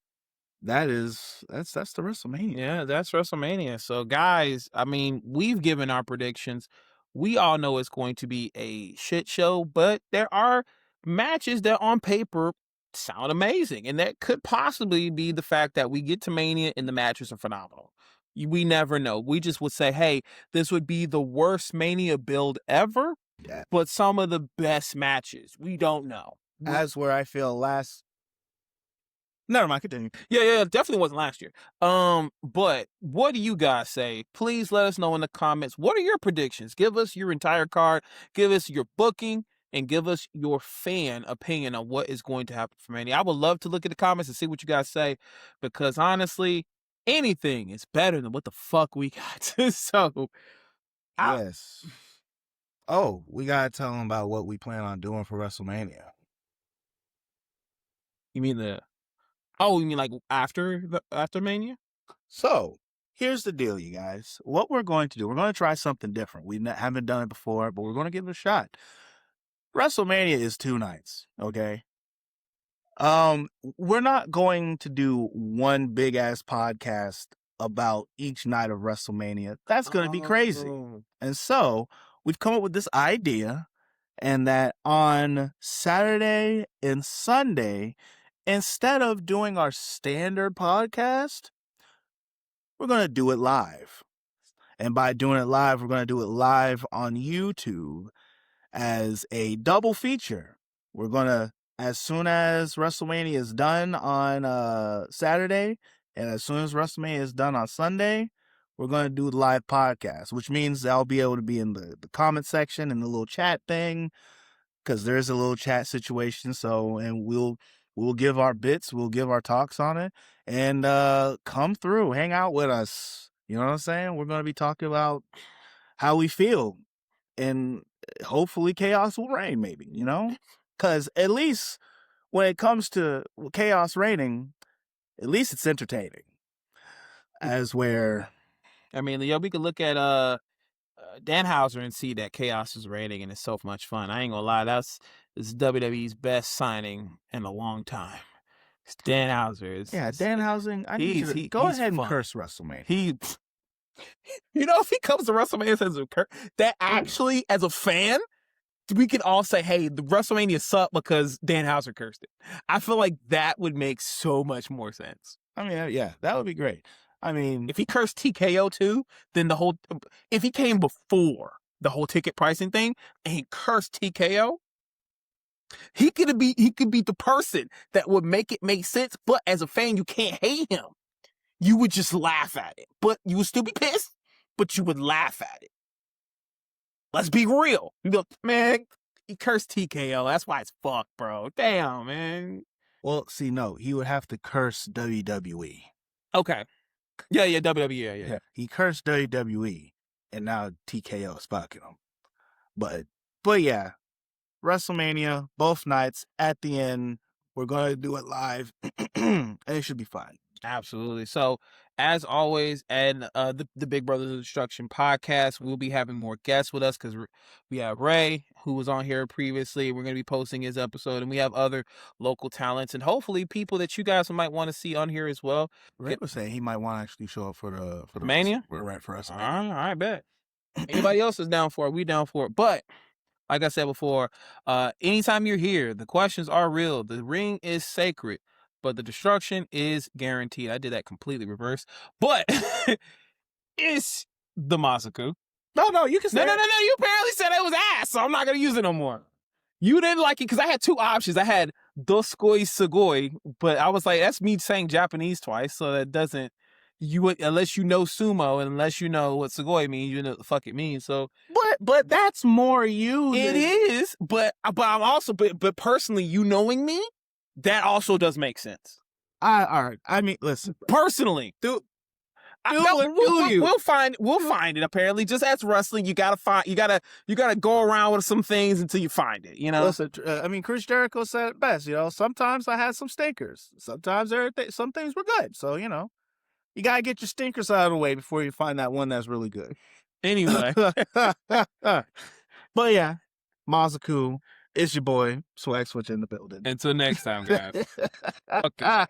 S2: that's the WrestleMania.
S1: Yeah, that's WrestleMania. So, guys, I mean, we've given our predictions. We all know it's going to be a shit show, but there are matches that on paper sound amazing. And that could possibly be the fact that we get to Mania and the matches are phenomenal. We never know. We just would say, hey, this would be the worst Mania build ever,
S2: Yeah.
S1: but some of the best matches. We don't know.
S2: As where I feel last. Never mind, continue.
S1: Yeah, it definitely wasn't last year. But what do you guys say? Please let us know in the comments. What are your predictions? Give us your entire card, give us your booking, and give us your fan opinion on what is going to happen for Mania. I would love to look at the comments and see what you guys say, because honestly, anything is better than what the fuck we got. So,
S2: Yes. Oh, we gotta tell them about what we plan on doing for WrestleMania.
S1: You mean you mean like after Mania?
S2: So, here's the deal, you guys. What we're going to do, we're going to try something different. We haven't done it before, but we're going to give it a shot. WrestleMania is 2 nights, okay? We're not going to do one big ass podcast about each night of WrestleMania. That's going to be crazy. And so, we've come up with this idea, and that on Saturday and Sunday, instead of doing our standard podcast, we're going to do it live. And by doing it live, we're going to do it live on YouTube as a double feature. We're going to, as soon as WrestleMania is done on Saturday, and as soon as WrestleMania is done on Sunday, we're going to do the live podcast, which means I'll be able to be in the comment section and the little chat thing, because there's a little chat situation. So, and we'll give our bits, we'll give our talks on it, and come through, hang out with us. You know what I'm saying? We're going to be talking about how we feel, and hopefully chaos will reign, maybe, you know? Because at least when it comes to chaos reigning, at least it's entertaining. As where,
S1: I mean, we could look at Danhauser and see that chaos is reigning, and it's so much fun. I ain't gonna lie, this is WWE's best signing in a long time. It's Danhauser.
S2: Danhausen. I need you to go ahead and curse WrestleMania.
S1: If he comes to WrestleMania and says that, actually, as a fan, we can all say, hey, the WrestleMania sucked because Danhauser cursed it. I feel like that would make so much more sense.
S2: I mean, yeah, that would be great. I mean,
S1: if he cursed TKO too, then if he came before the whole ticket pricing thing and he cursed TKO, he could be the person that would make it make sense. But as a fan, you can't hate him. You would just laugh at it, but you would still be pissed, but you would laugh at it. Let's be real. You'd be like, man, he cursed TKO. That's why it's fucked, bro. Damn, man.
S2: Well, see, no, he would have to curse WWE.
S1: Okay. Yeah, WWE, yeah.
S2: He cursed WWE, and now TKO is fucking him. But yeah, WrestleMania, both nights, at the end, we're going to do it live, and it should be fun.
S1: Absolutely. So, as always, and the Big Brothers of Destruction podcast, we'll be having more guests with us because we have Ray, who was on here previously. We're going to be posting his episode, and we have other local talents and hopefully people that you guys might want to see on here as well.
S2: Ray was saying he might want to actually show up for the
S1: Mania.
S2: For us.
S1: I bet. Anybody else is down for it, we down for it. But like I said before, anytime you're here, the questions are real. The ring is sacred, but the destruction is guaranteed. I did that completely reverse. But it's the Masaku.
S2: No, you can say
S1: No. You apparently said it was ass, so I'm not gonna use it no more. You didn't like it because I had two options. I had Doskoi Sugoi, but I was like, that's me saying Japanese twice, so that doesn't unless you know sumo and unless you know what Sugoi means, you know what the fuck it means. So
S2: but that's more you.
S1: It is, but I'm also but personally, you knowing me, that also does make sense.
S2: All right. I mean, listen.
S1: Personally, we'll find it. Apparently, just as wrestling, you gotta go around with some things until you find it. You know.
S2: Listen, I mean, Chris Jericho said it best. You know, sometimes I had some stinkers. Sometimes some things were good. So you know, you gotta get your stinkers out of the way before you find that one that's really good.
S1: Anyway,
S2: but yeah, Masaku, it's your boy Swag Switch in the building.
S1: Until next time, guys. Okay.